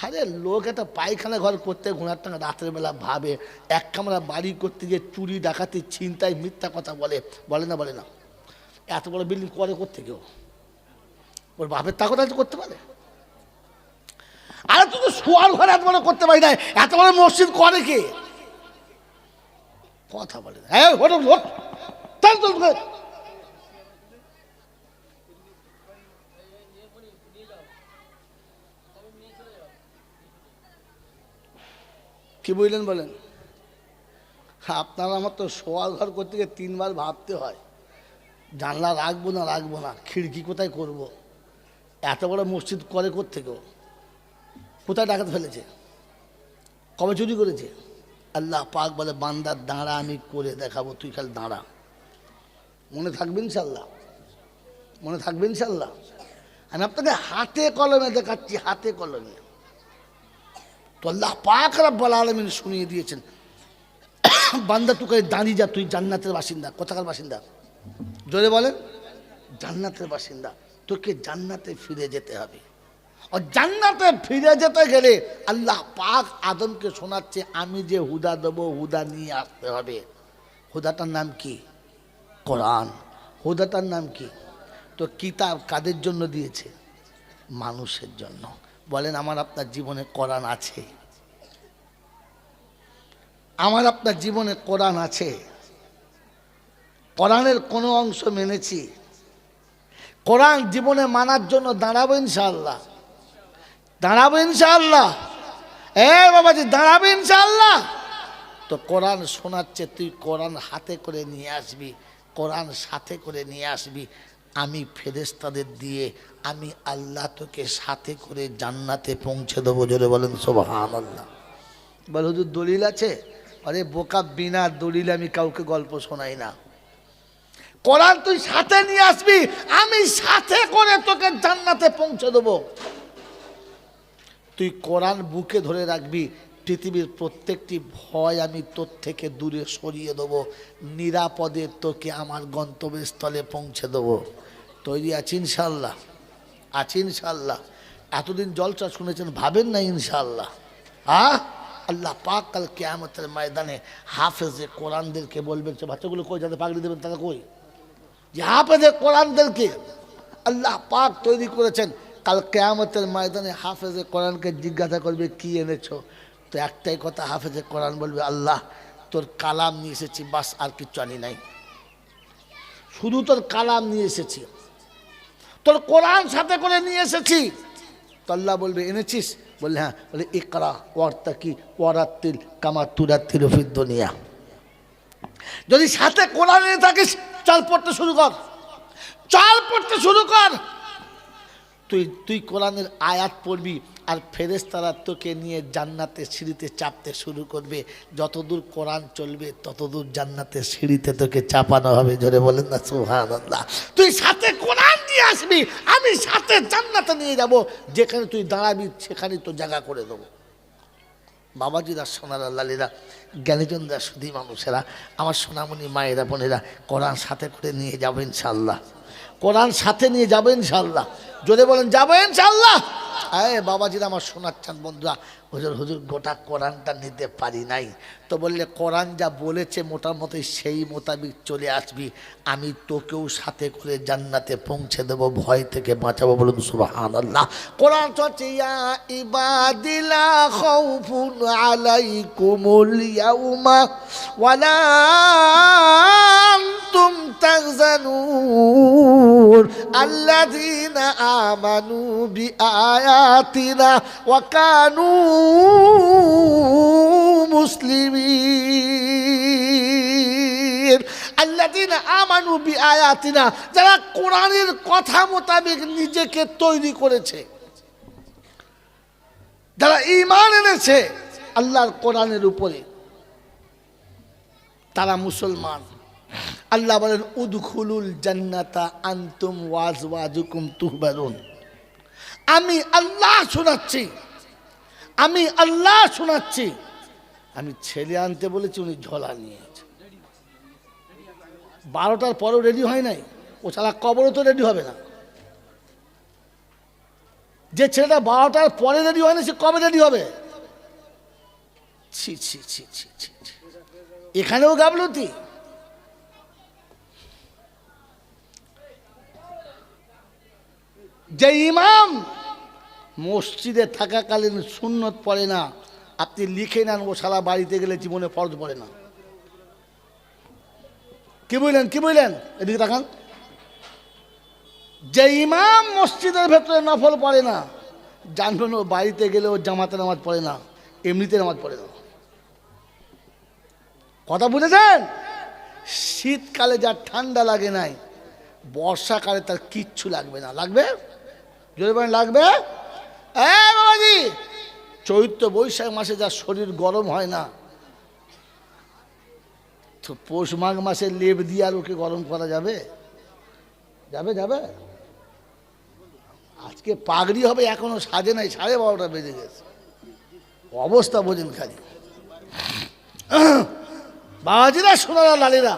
আরে লোক একটা পায়খানা ঘর করতে ঘোড়ার টাকা রাতের বেলা ভাবে, এক কামরা বাড়ি করতে গিয়ে চুরি ডাকাতি ছিনতাই মিথ্যা কথা বলে না। এত বড় বিল্ডিং করে করতে কেউ ওর বাপের তাকত আছে করতে পারে? আরে তুই তো শোয়ার ঘরে এত বড় করতে পারি না, এত বড় মসজিদ করে কে? কথা বলে না। হ্যাঁ কি বললেন বলেন? আপনারা আমার তো শোয়ার ঘর করতে গিয়ে 3 বার ভাবতে হয়, জানলা রাখবো না, খিড়কি কোথায় করব। এত বড় মসজিদ করে কোত্থেকেও, কোথায় ডাকাত ফেলেছে, কবে চুরি করেছে? আল্লাহ পাক বলে বান্দার দাঁড়া, আমি করে দেখাবো, তুই খালি দাঁড়া। মনে থাকবে ইনশাল্লাহ, মনে থাকবে ইনশাল্লাহ। আমি আপনাকে হাতে কলমে দেখাচ্ছি, হাতে কলমে। তো আল্লাহ পাক রব্বুল আলামিন শুনিয়ে দিয়েছেন বান্দা তুই দাঁড়িয়ে যা, তুই জান্নাতের বাসিন্দা। কোথাকার বাসিন্দা? জোরে বলেন। জান্নাতের বাসিন্দা। তোকে জান্নাতে ফিরে যেতে হবে। আর জান্নাতে ফিরে যেতে গেলে আল্লাহ পাক আদমকে শোনাচ্ছে আমি যে হুদা দেবো, হুদা নিয়ে আসতে হবে। হুদাটার নাম কি? কোরআন। হুদাটার নাম কি? তো কিতাব কাদের জন্য দিয়েছে? মানুষের জন্য। বলেন আমার আপনার জীবনে কোরআন আছে? আমার আপনার জীবনে কোরআন আছে? কোরআনের কোনো অংশ মেনেছি? কোরআন জীবনে মানার জন্য দাঁড়াবো ইনশাআল্লাহ, দাঁড়াবো ইনশাআল্লাহ। বাবাজি দাঁড়াবো ইনশাআল্লাহ। তো কোরআন শোনাচ্ছে, তুই কোরআন হাতে করে নিয়ে আসবি, কোরআন সাথে করে নিয়ে আসবি। আমি ফেরেশতাদের দিয়ে আমি আল্লাহ তোকে সাথে করে জান্নাতে পৌঁছে দেবো। জোরে বলেন সুবহানাল্লাহ। বল হুজুর দলিল আছে? আরে বোকা, বিনা দলিল আমি কাউকে গল্প শোনাই না। কোরআন তুই সাথে নিয়ে আসবি, আমি সাথে করে তোকে জান্নাতে পৌঁছে দেবো। তুই কোরআন বুকে ধরে রাখবি, পৃথিবীর প্রত্যেকটি ভয় আমি তোর থেকে দূরে সরিয়ে দেবো, নিরাপদে তোকে আমার গন্তব্যস্থলে পৌঁছে দেবো। তৈরি আছি ইনশাল্লাহ? আছি ইনশাল্লাহ? এতদিন জলসা শুনেছেন, ভাবেন না ইনশাল্লাহ? আল্লাহ পাক কাল কিয়ামতের ময়দানে হাফেজে কোরআনদেরকে বলবেন, সে বাচ্চাগুলো কই, যাদের পাগড়ি দেবেন তারা কই? যে হাফেজে কোরআনদেরকে আল্লাহ পাক তৈরি করেছেন। কাল কিয়ামতের ময়দানে হাফেজে কোরআনকে জিজ্ঞাসা করবে কি এনেছো? তো একটাই কথা হাফেজে কোরআন বলবে, আল্লাহ তোর কালাম নিয়ে এসেছি, বাস আর কিচ্ছু আনি নাই, শুধু তোর কালাম নিয়ে এসেছি, তোর কোরআন সাথে করে নিয়ে এসেছি। তো আল্লাহ বলবে এনেছিস? বললে হ্যাঁ। বলে ইকরা ওয়ারতাকি ওয়ারাত্তিল কামা তুরাত্তিলু ফিদ দুনিয়া। যদি সাথে কোরআন এনে থাকিস, চল পড়তে শুরু কর, চল পড়তে শুরু কর। তুই তুই কোরআনের আয়াত পড়বি আর ফেরেশতারা তোকে নিয়ে জান্নাতের সিঁড়িতে চাপতে শুরু করবে। যতদূর কোরআন চলবে ততদূর জান্নাতের সিঁড়িতে তোকে চাপানো হবে। জোরে বলেন না সুবহানাল্লাহ। তুই সাথে কোরআন নিয়ে আসবি, আমি সাথে জান্নাতে নিয়ে যাব। যেখানে তুই দাঁড়াবি সেখানে তো জায়গা করে দেবো। বাবাজিরা, সোনারা, লালীরা, জ্ঞানীজনরা, সুধী মানুষেরা, আমার সোনামণি মায়েরা, বোনেরা, কোরআন সাথে করে নিয়ে যাবো ইনশাআল্লাহ। কোরআন সাথে নিয়ে যাবো ইনশাআল্লাহ। জোরে বলেন যাবো ইনশাআল্লাহ। বাবাজিরা, আমার শোনার চান বন্ধুরা, হুজুর হুজুর গোটা কোরআনটা নিতে পারি নাই। তো বললে কোরআন যা বলেছে মোটামুটি সেই মোতাবিক চলে আসবি, আমি তোকেও সাথে করে জান্নাতে পৌঁছে দেবো, ভয় থেকে বাঁচাবো। বলুন সুবহানাল্লাহ। কোরআন চলছে ইয়া ইবাদিলা খাউফুন আলাইকুমুল ইয়াউমা ওয়ালা আনতুম তাহজানুন আল্লাযীনা আমানু বিআয়াতিনা ওয়া কানু মুসলিমিন। আল্লাযীনা আমানু বিআয়াতিনা, যারা কোরআনের কথা মোতাবেক নিজেকে তৈরি করেছে, যারা ঈমান এনেছে আল্লাহর কোরআনের উপরে, তারা মুসলমান। আল্লাহ বলেন উদখুলুল জান্নাতা আনতুম ওয়া আজওয়াজুকুম তুহবারুন। আমি আল্লাহ শোনাচ্ছি, আমি আল্লাহ শোনাচ্ছি। আমি ছেলে আনতে বলেছি, উনি ঝোলা নিয়েছে। 12টার পরেও রেডি হয় নাই, ও সারা কবরও তো রেডি হবে না। যে ছেলেটা 12টার পরে রেডি হয় না, সে কবে রেডি হবে? ছি ছি ছি ছি ছি, এখানেও গাফলতি। যে ইমাম মসজিদে থাকাকালীন সুন্নত পড়ে না, আপনি লিখে নেন, ও সারা বাড়িতে গেলে জীবনে ফরজ পড়ে না। কি বললেন, কি বললেন? এদিকে তাকান। যে ইমাম মসজিদের ভেতরে নফল পড়ে না, জানবেন ও বাড়িতে গেলে ও জামাতে নামাজ পড়ে না, এমনিতে নামাজ পড়ে না। কথা বুঝেছেন? শীতকালে যা ঠান্ডা লাগে নাই, বর্ষাকালে তার কিচ্ছু লাগবে না। লাগবে? যদি বলেন লাগবে। বাবাজি, চৈত্র বৈশাখ মাসে যা শরীর গরম হয় না, তো পৌষ মাঘ মাসে লেপ দিয়ে আর ওকে গরম করা যাবে? যাবে? যাবে? আজকে পাগড়ি হবে, এখনো সাজে নাই, 12:30 বেজে গেছে। অবস্থা বোঝেন খালি। বাবাজিরা, সোনারা, লালীরা,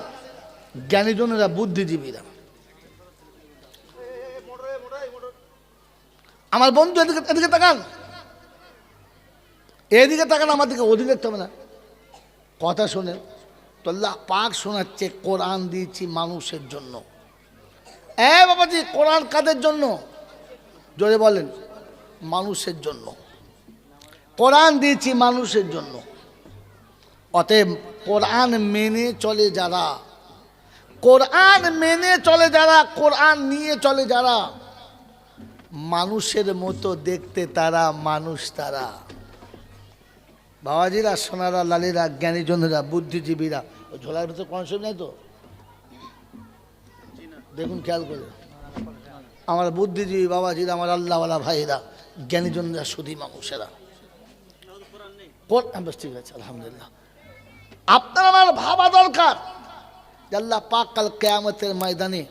জ্ঞানীজনেরা, বুদ্ধিজীবীরা, আমার বন্ধু এদিকে এদিকে তাকান, এদিকে তাকান, আমার দিকে, ওদিকে দেখতে হবে না। কথা শোনেন তো, আল্লাহ পাক শোনাচ্ছে কোরআন দিয়েছি মানুষের জন্য। বাবাজি, কোরআন কাদের জন্য? জোরে বলেন। মানুষের জন্য। কোরআন দিয়েছি মানুষের জন্য। অতএব কোরআন মেনে চলে যারা, কোরআন মেনে চলে যারা, কোরআন নিয়ে চলে যারা, মানুষের মতো দেখতে তারা, মানুষ তারা। বাবাজিরা, সোনারা, লালীরা, জ্ঞানীজনেরা, বুদ্ধিজীবীরা, ও ঝোলার ভেতর কনসেপ্ট নাই তো? দেখুন খেয়াল করে, আমার বুদ্ধিজীবী বাবাজিরা, আমার আল্লাহওয়ালা ভাইরা, জ্ঞানীজনেরা, সুধী মানুষেরা, ঠিক আছে, আলহামদুলিল্লাহ। আপনার আমার ভাবা দরকার যে আল্লাহ পাক কাল কিয়ামতের ময়দানে,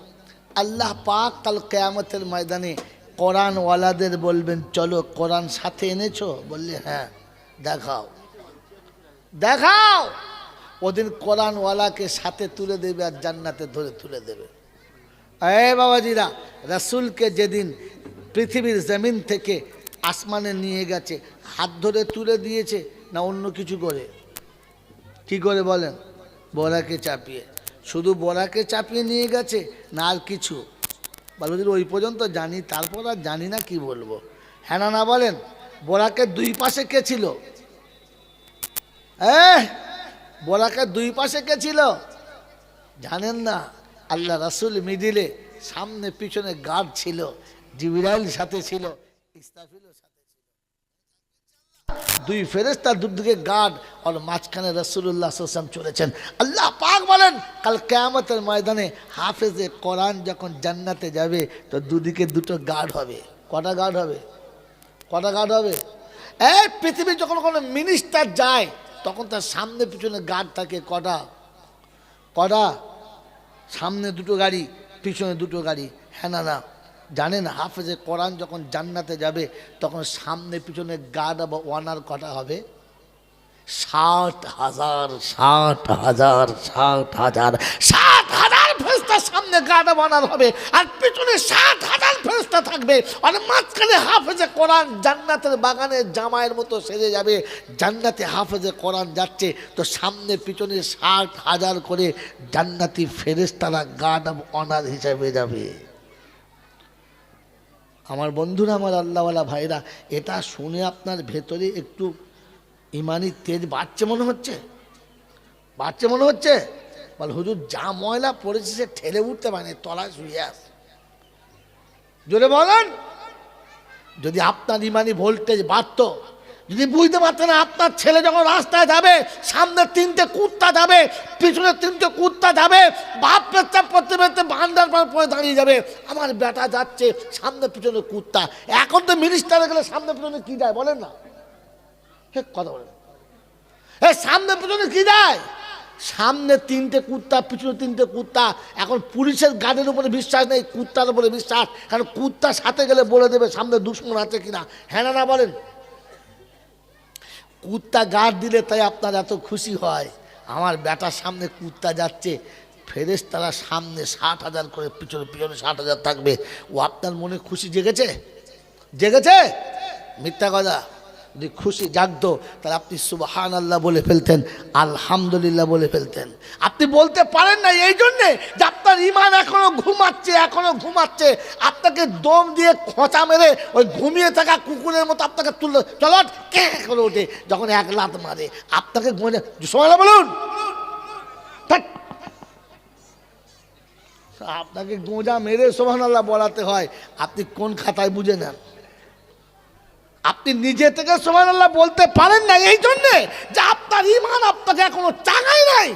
আল্লাহ পাক কাল কিয়ামতের ময়দানে কোরআনওয়ালাদের বলবেন, চলো কোরআন সাথে এনেছো? বললে হ্যাঁ। দেখাও, দেখাও। ওদিন কোরআনওয়ালাকে সাথে তুলে দেবে আর জান্নাতে ধরে তুলে দেবে। বাবাজিরা, রাসূলকে যেদিন পৃথিবীর জমিন থেকে আসমানে নিয়ে গেছে, হাত ধরে তুলে দিয়েছে না অন্য কিছু করে? কি করে বলেন? বোরাকে চাপিয়ে। শুধু বোরাকে চাপিয়ে নিয়ে গেছে না আর কিছু? বলবেন ওই পর্যন্ত জানি, তারপর আর জানি না, কি বলবো। হ্যাঁ না না বলেন? বোরাকে দুই পাশে কে ছিল? বোরাকে দুই পাশে কে ছিল জানেন না? আল্লাহ রাসূল মিডিলে, সামনে পিছনে গার্ড ছিল, জিবরাইল সাথে ছিল, ইসরাফিলও সাথে ছিল। দুই ফেরেশতা দুদিকে গার্ড, আর মাঝখানে রাসূলুল্লাহ সাল্লাল্লাহু আলাইহি ওয়াসাল্লাম চলেছেন। আল্লাহ পাক বলেন কাল কিয়ামতের ময়দানে হাফেজে কোরআন যখন জান্নাতে যাবে, তো দুদিকে দুটো গার্ড হবে। কটা গার্ড হবে? কটা গার্ড হবে? এই পৃথিবী যখন কোনো মিনিস্টার যায় তখন তার সামনে পিছনে গার্ড থাকে কটা? কটা? সামনে দুটো গাড়ি, পিছনে দুটো গাড়ি। হ্যাঁ না না জানেন, হাফেজে কোরআন যখন জান্নাতে যাবে তখন সামনে পিছনে গার্ড বা ওয়ানার কটা হবে? 60,000, 60,000, 60,000, 60,000 ফেরেশতার সামনে গার্ড বানার হবে, আর পিছনে 60,000 ফেরেশতা থাকবে, আর মাঝখানে হাফেজে কোরআন জান্নাতের বাগানে জামাইয়ের মতো সেজে যাবে। জান্নাতে হাফেজে কোরআন যাচ্ছে তো সামনে পিছনে 60,000 করে জান্নাতি ফেরেশতারা গার্ড অব অনার হিসেবে যাবে। আমার বন্ধুরা, আমার আল্লাহওয়ালা ভাইরা, এটা শুনে আপনার ভেতরে একটু ইমানি তেজ বাড়ছে মনে হচ্ছে? বাড়ছে মনে হচ্ছে? বল হুজুর যা ময়লা পড়েছে সে ঠেলে উঠতে পারে, তলায় শুয়ে আস। জোরে বলেন। যদি আপনার ইমানি ভোল্টেজ বাড়তো, যদি বুঝতে পারতেন আপনার ছেলে যখন রাস্তায় যাবে, সামনে 3টে কুত্তা যাবে, পিছনে 3টে কুত্তা যাবে, বাপ পেচ্ছাপ করতে করতে বান্দার পরে দাঁড়িয়ে যাবে, আমার বেটা যাচ্ছে সামনে পিছনে কুত্তা। এখন তো মিনিস্টারে গেলে সামনে পিছনে কি যায় বলেন না? কথা বলেন। সামনে পিছনে কি যায়? সামনে 3টে কুত্তা, পিছনে 3টে কুত্তা। এখন পুলিশের গার্ডের উপরে বিশ্বাস নেই, কুত্তার উপরে বিশ্বাস, কারণ কুত্তার সাথে গেলে বলে দেবে সামনে দুশ্মন আছে কিনা। হ্যাঁ না বলেন? কুত্তা গার্ড দিলে তাই আপনার এত খুশি হয়, আমার বেটার সামনে কুত্তা যাচ্ছে, ফেরেশতারা সামনে 60,000 করে, পিছনে পিছনে 60,000 থাকবে। ও আপনার মনে খুশি জেগেছে? জেগেছে? মিথ্যা কথা। যদি খুশি জাগতো তাহলে আপনি সুবহানাল্লাহ বলে ফেলতেন, আলহামদুলিল্লাহ বলে ফেলতেন। আপনি বলতে পারেন না এই জন্যে যে আপনার ইমান এখনো ঘুমাচ্ছে, এখনো ঘুমাচ্ছে। আপনাকে দম দিয়ে খোঁচা মেরে ওই ঘুমিয়ে থাকা কুকুরের মতো আপনাকে তুললো, চলো কে করে ওঠে, যখন এক লাত মারে আপনাকে ঘুমিয়ে। সুবহানাল্লাহ বলুন। আপনাকে গোঁজা মেরে সুবহানাল্লাহ বলাতে হয়, আপনি কোন খাতায় বুঝে নেন? আপনি নিজে থেকে সুবহানাল্লাহ বলতে পারেন না এই জন্যে যে আপনার ঈমান আপনাকে এখনো চাঙায় নাই,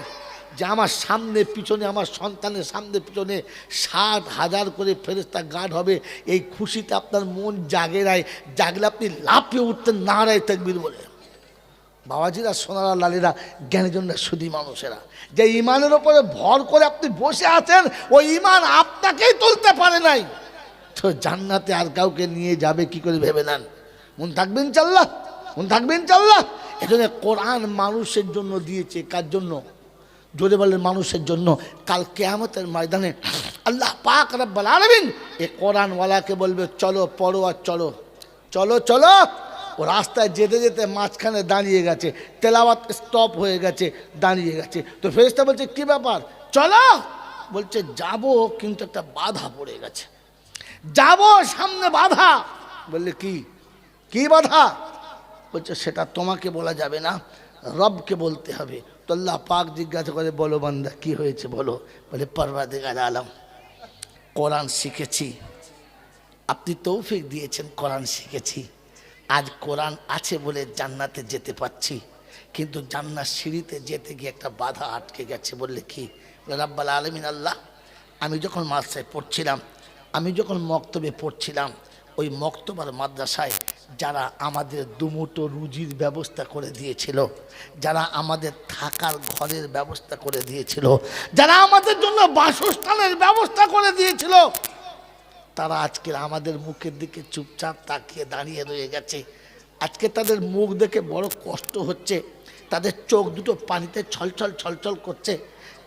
যে আমার সামনে পিছনে, আমার সন্তানের সামনে পিছনে 60,000 করে ফেরেশতা গার্ড হবে। এই খুশিতে আপনার মন জাগে নাই, জাগলে আপনি লাফিয়ে উঠতেন নারায়ে তাকবীর বলে। বাবাজিরা, সোনারা, লালীরা, জ্ঞানীজনরা, সুধী মানুষেরা, যে ঈমানের ওপরে ভর করে আপনি বসে আছেন, ওই ঈমান আপনাকেই তুলতে পারে নাই, তো জান্নাতে আর কাউকে নিয়ে যাবে কি করে ভেবে নেন? মন থাকবে ইনশাআল্লাহ, মন থাকবে ইনশাআল্লাহ। এজন্য কোরআন মানুষের জন্য দিয়েছে। কার জন্য? জোরে বলেন, মানুষের জন্য। কাল কিয়ামতের ময়দানে আল্লাহ পাক রব্বুল আলামিন এই কোরআনওয়ালাকে বলবে, চলো পড়ো আর চলো, চলো চলো। ও রাস্তায় যেতে যেতে মাঝখানে দাঁড়িয়ে গেছে, তেলাওয়াত স্টপ হয়ে গেছে, দাঁড়িয়ে গেছে। তো ফেরেশতা বলছে, কি ব্যাপার? চলো। বলছে যাবো, কিন্তু একটা বাধা পড়ে গেছে, যাবো, সামনে বাধা। বললে কি? কি বাধা? বলছে সেটা তোমাকে বলা যাবে না, রবকে বলতে হবে। তো আল্লাহ পাক জিজ্ঞাসা করে, বলো বান্দা কি হয়েছে বলো। বলে পরওয়ারদিগার আলম, কোরআন শিখেছি, আপনি তৌফিক দিয়েছেন, কোরআন শিখেছি, আজ কোরআন আছে বলে জান্নাতে যেতে পারছি, কিন্তু জান্নাত সিঁড়িতে যেতে গিয়ে একটা বাধা আটকে গেছে। বললে কি? বলে রাব্বুল আলামিন আল্লাহ, আমি যখন মাদ্রাসায় পড়ছিলাম, আমি যখন মক্তবে পড়ছিলাম, ওই মক্তবার মাদ্রাসায় যারা আমাদের দুমুটো রুজির ব্যবস্থা করে দিয়েছিল, যারা আমাদের থাকার ঘরের ব্যবস্থা করে দিয়েছিল, যারা আমাদের জন্য বাসস্থানের ব্যবস্থা করে দিয়েছিল, তারা আজকে আমাদের মুখের দিকে চুপচাপ তাকিয়ে দাঁড়িয়ে রয়ে গেছে। আজকে তাদের মুখ দেখে বড় কষ্ট হচ্ছে, তাদের চোখ দুটো পানিতে ছলছল ছলছল করছে,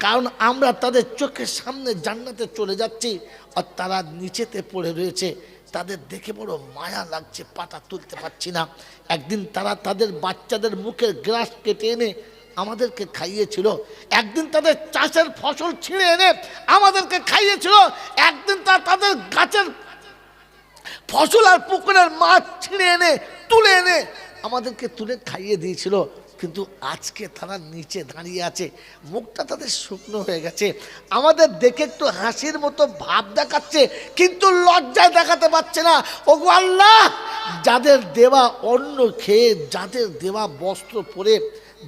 কারণ আমরা তাদের চোখের সামনে জান্নাতে চলে যাচ্ছি আর তারা নিচেতে পড়ে রয়েছে। তাদের দেখে বড় মায়া লাগছে, পাতা তুলতে পারছি না। একদিন তারা তাদের বাচ্চাদের মুখের গ্রাস কেটে এনে আমাদেরকে খাইয়েছিল, একদিন তাদের চাষের ফসল ছিঁড়ে এনে আমাদেরকে খাইয়েছিল, একদিন তারা তাদের গাছের ফসল আর পুকুরের মাছ ছিঁড়ে এনে তুলে এনে আমাদেরকে তুলে খাইয়ে দিয়েছিল। কিন্তু আজকে তারা নিচে দাঁড়িয়ে আছে, মুখটা তাদের শুকনো হয়ে গেছে, আমাদের দেখে একটু হাসির মতো ভাব দেখাচ্ছে, কিন্তু লজ্জায় দেখাতে পারছে না। ওগো আল্লাহ, যাদের দেওয়া অন্ন খেয়ে, যাদের দেওয়া বস্ত্র পরে,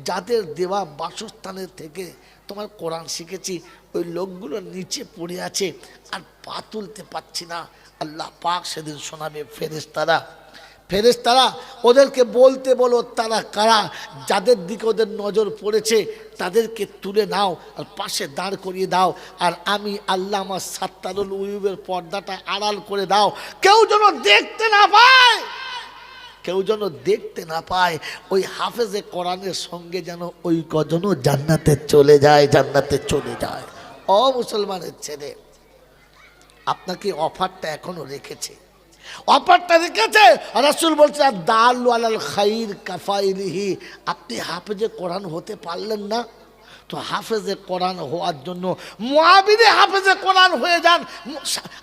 যাদের দেওয়া বাসস্থানের থেকে তোমার কোরআন শিখেছি, ওই লোকগুলো নিচে পড়ে আছে আর পা তুলতে পারছি না। আল্লাহ পাক সেদিন শোনাবে ফেরেশতারা, ফেরেশতারা ওদেরকে বলতে বলো তারা কারা, যাদের দিকে ওদের নজর পড়েছে তাদেরকে তুলে নাও আর পাশে দাঁড় করিয়ে দাও, আর আমি আল্লাহ আমার সাত্তারুল উয়ুবের পর্দাটা আড়াল করে দাও, কেউ যেন দেখতে না পায়, কেউ যেন দেখতে না পায়। ওই হাফেজে কোরআনের সঙ্গে যেন ওই কজন জান্নাতে চলে যায়, জান্নাতে চলে যায়। ও মুসলমানের ছেলে, আপনাকে অফারটা এখনো রেখেছে, অফারটা রেখেছে। রাসূল বলছে দাল্লু আলাল খাইর কাফাইলিহি, আপনি হাফেজে কোরআন হতে পারলেন না তো হাফেজে কোরআন হওয়ার জন্য মুআবিদে হাফেজে কোরআন হয়ে যান,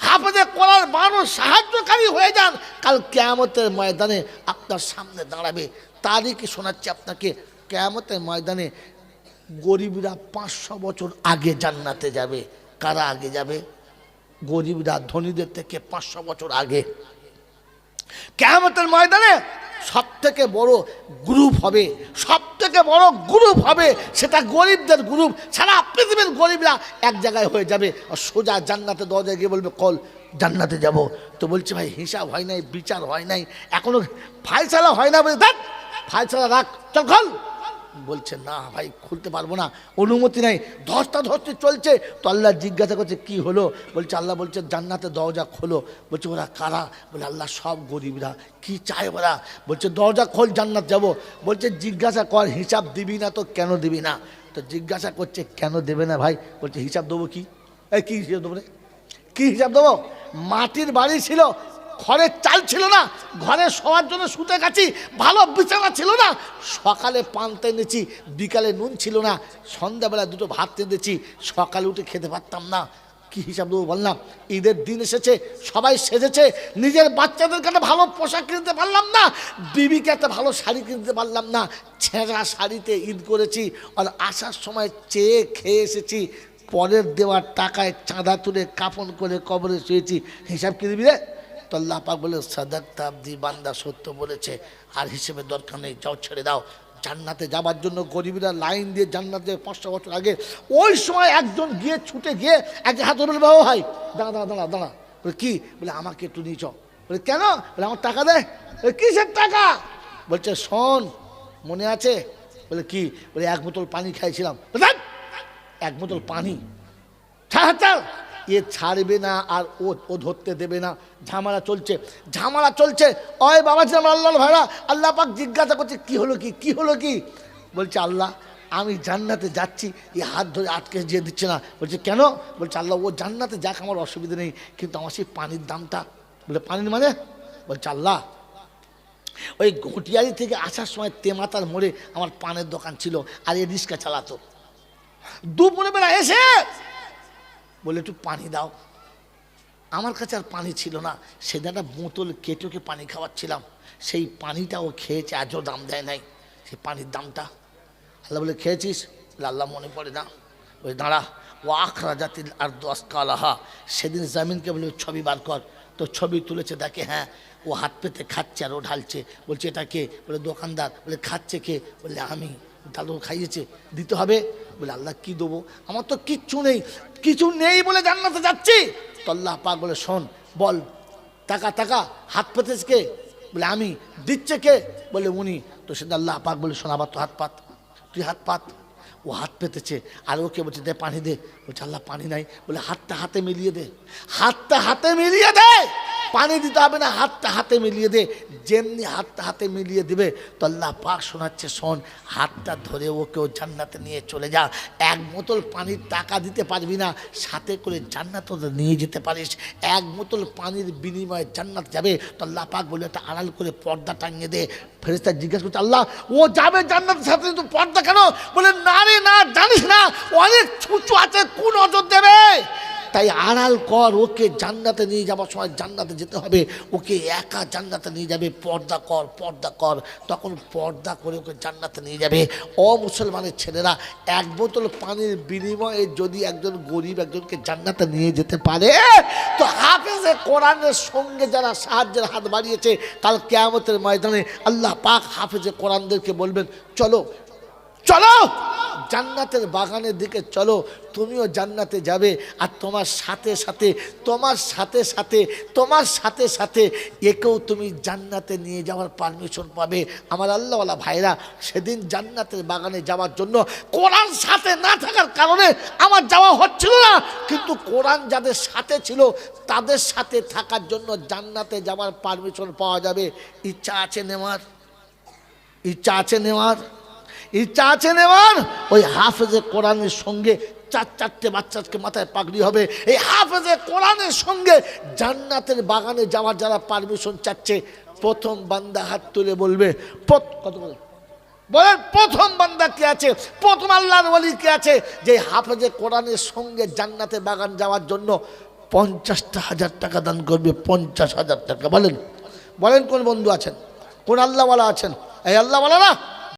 হাফেজে কোরআন বানানোর সাহায্যকারী হয়ে যান। কাল কিয়ামতের ময়দানে আপনার সামনে দাঁড়াবে। তারিখ শোনাচ্ছি আপনাকে, কিয়ামতের ময়দানে গরিবরা 500 বছর আগে জান্নাতে যাবে। কারা আগে যাবে? গরিবরা ধনীদের থেকে 500 বছর আগে। কিয়ামতের ময়দানে সব থেকে বড় গ্রুপ হবে, সব থেকে বড় গ্রুপ হবে, সেটা গরিবদের গ্রুপ। সারা পৃথিবীর গরিবরা এক জায়গায় হয়ে যাবে আর সোজা জান্নাতে দরজায় গিয়ে বলবে কল জান্নাতে যাব। তো বলছে ভাই হিসাব হয় নাই, বিচার হয় নাই, এখনো ফায়সালা হয় না, বলে দেখ ফায়সালা রাখ, চল খোল। বলছে না ভাই খুলতে পারবো না, অনুমতি নাই, ধস্তাধস্তি চলছে। তো আল্লাহ জিজ্ঞাসা করছে কি হলো? বলছে আল্লাহ বলছে জান্নাতে দরজা খোলো। বলছে ওরা কারা? বলে আল্লাহ সব গরিবরা। কি চায় ওরা? বলছে দরজা খোল, জান্নাত যাব। বলছে জিজ্ঞাসা কর হিসাব দিবি না তো কেন দিবি না? তো জিজ্ঞাসা করছে কেন দেবে না ভাই? বলছে হিসাব দেবো। কি কি হিসাব দেবো রে? কি হিসাব দেবো? মাটির বাড়ি ছিল, ঘরের চাল ছিল না, ঘরে শোয়ার জন্য শুতে গেছি, ভালো বিছানা ছিল না, সকালে পান্তা এনেছি, বিকালে নুন ছিল না, সন্ধ্যাবেলা দুটো ভাত এনেছি, সকালে উঠে খেতে পারতাম না। কি হিসাব দেবো বললাম? ঈদের দিন এসেছে, সবাই সেজেছে, নিজের বাচ্চাদের কাছে ভালো পোশাক কিনতে পারলাম না, বিবিকে একটা ভালো শাড়ি কিনতে পারলাম না, ছেঁড়া শাড়িতে ঈদ করেছি, আর আসার সময় চেয়ে খেয়ে এসেছি, পরের দেওয়ার টাকায় চাঁদা তুলে কাফন করে কবরে শুয়েছি, হিসাব কি দিবি রে? তো আল্লাহ পাক বলে সাদাক্তা আবদি, বান্দা সত্য বলেছে, আর হিসেবে দরকার নেই, যাও ছেড়ে দাও। জান্নাতে যাবার জন্য গরিবরা লাইন দিয়ে জান্নাতে 500 বছর আগে, ওই সময় একজন গিয়ে ছুটে গিয়ে এক হাত বলে বাবা ভাই দাঁড়া দাঁড়া দাঁড়া দাঁড়া। বলে কি? বলে আমাকে একটু নিয়ে চ। বলে কেন? বলে আমার টাকা দে। বলে কিসের টাকা? বলছে শোন মনে আছে? বলে কি? বলে 1 বোতল পানি খাইছিলাম। এক বোতল পানি ছাড়, এ ছাড়বে না আর ও ধরতে দেবে না, ঝামেলা চলছে, ঝামেলা চলছে। ওই বাবা ছিল আল্লাহ ভাইরা, আল্লাহ পাক জিজ্ঞাসা করছে কি হলো কি, কি হলো কি? বলছে আল্লাহ আমি জান্নাতে যাচ্ছি, এই হাত ধরে আটকে যেয়ে দিচ্ছে না। বলছে কেন? বলছে আল্লাহ ও জান্নাতে যাক আমার অসুবিধা নেই, কিন্তু আমার সেই পানির দামটা। বলে পানির মানে? বলছে আল্লাহ ওই ঘটিয়ারি থেকে আসার সময় তেমাতার মোড়ে আমার পানের দোকান ছিল, আর এ রিক্সা চালাতো, দুপুরে বেলা এসে বলে একটু পানি দাও। আমার কাছে আর পানি ছিল না, সেদিন একটা বোতল কেটোকে পানি খাওয়াচ্ছিলাম, সেই পানিটা ও খেয়েছে, আজও দাম দেয় নাই সেই পানির দামটা। আল্লাহ বলে খেয়েছিস? আল্লাহ মনে পড়ে না। ওই দাঁড়া, ও আখরা জাতির আর 10 কালাহা, সেদিন জামিনকে বলে ছবি বার কর। তো ছবি তুলেছে, দেখে হ্যাঁ ও হাত পেতে খাচ্ছে আর ও ঢালছে। বলছে এটা কে? বলে দোকানদার। বলে খাচ্ছে কে? বলে আমি। তাহলে ও খাইয়েছে, দিতে হবে। বলে আল্লাহ কি দেবো, আমার তো কিচ্ছু নেই, কিছু নেই বলে জান্নাতে যাচ্ছি। তো আল্লাহ পাক বলে শোন, বল টাকা টাকা, হাত পেতেছে কে? বলে আমি। দিচ্ছে কে? বলে উনি। তো সেটা আল্লাহ পাক বলে শোন আবার তো হাত পাত, তুই হাত পাত। ও হাত পেতেছে, আর ওকে বলছে দে পানি দে। বলছে আল্লাহ পানি নাই। বলে হাতটা হাতে মিলিয়ে দে, হাতটা হাতে মিলিয়ে দে, পানি দিতে হবে না, হাতটা হাতে মিলিয়ে দে। যেমনি হাতটা হাতে মিলিয়ে দিবে তো আল্লাহ পাক শোনাচ্ছে শোন, হাতটা ধরে ওকেও জান্নাতে নিয়ে চলে যা। 1 বোতল পানির টাকা দিতে পারবি না, সাথে করে জান্নাতে নিয়ে যেতে পারিস। 1 বোতল পানির বিনিময়ে জান্নাত যাবে। তো আল্লাহ পাক বলে একটা আড়াল করে পর্দা টাঙিয়ে দে। ফেরেশতা জিজ্ঞাসা করছে আল্লাহ ও যাবে জান্নাতের সাথে, কিন্তু পর্দা কেন? বলে না রে না, জানিস না অনেক ছুঁচু আছে, কোন নজর দেবে, তাই আড়াল কর। ওকে জান্নাতে নিয়ে যাওয়ার সময় জান্নাতে যেতে হবে, ওকে একা জান্নাতে নিয়ে যাবে, পর্দা কর পর্দা কর। তখন পর্দা করে ওকে জান্নাতে নিয়ে যাবে। মুসলমানের ছেলেরা 1 বোতল পানির বিনিময়ে যদি একজন গরিব একজনকে জান্নাতে নিয়ে যেতে পারে, তো হাফেজে কোরআনের সঙ্গে যারা সাহায্যের হাত বাড়িয়েছে, কাল কিয়ামতের ময়দানে আল্লাহ পাক হাফেজে কোরআনদেরকে বলবেন চলো চলো জান্নাতের বাগানের দিকে চলো, তুমিও জান্নাতে যাবে। আর তোমার সাথে সাথে তোমার সাথে সাথে তোমার সাথে সাথে একেও তুমি জান্নাতে নিয়ে যাওয়ার পারমিশন পাবে। আমার আল্লাহওয়ালা ভাইরা, সেদিন জান্নাতের বাগানে যাওয়ার জন্য কোরআন সাথে না থাকার কারণে আমার যাওয়া হচ্ছিল না, কিন্তু কোরআন যাদের সাথে ছিল তাদের সাথে থাকার জন্য জান্নাতে যাওয়ার পারমিশন পাওয়া যাবে। ইচ্ছা আছে নেওয়ার? ইচ্ছা আছে নেওয়ার? ইচ্ছা আছে নেওয়ার? ওই হাফেজে কোরআনের সঙ্গে চারটে বাচ্চাকে মাথায় পাগড়ি হবে, এই হাফেজে কোরআনের সঙ্গে জান্নাতের বাগানে যাওয়ার যারা পারমিশন চাচ্ছে, প্রথম বান্দা হাত তুলে বলবে। কত বলেন প্রথম বান্দা কে আছে? প্রথম আল্লাহর ওয়ালি কে আছে যে হাফেজে কোরআনের সঙ্গে জান্নাতের বাগান যাওয়ার জন্য 50,000 টাকা দান করবে? 50,000 টাকা। বলেন বলেন কোন বন্ধু আছেন, কোন আল্লাহওয়ালা আছেন? এই আল্লাহওয়ালা না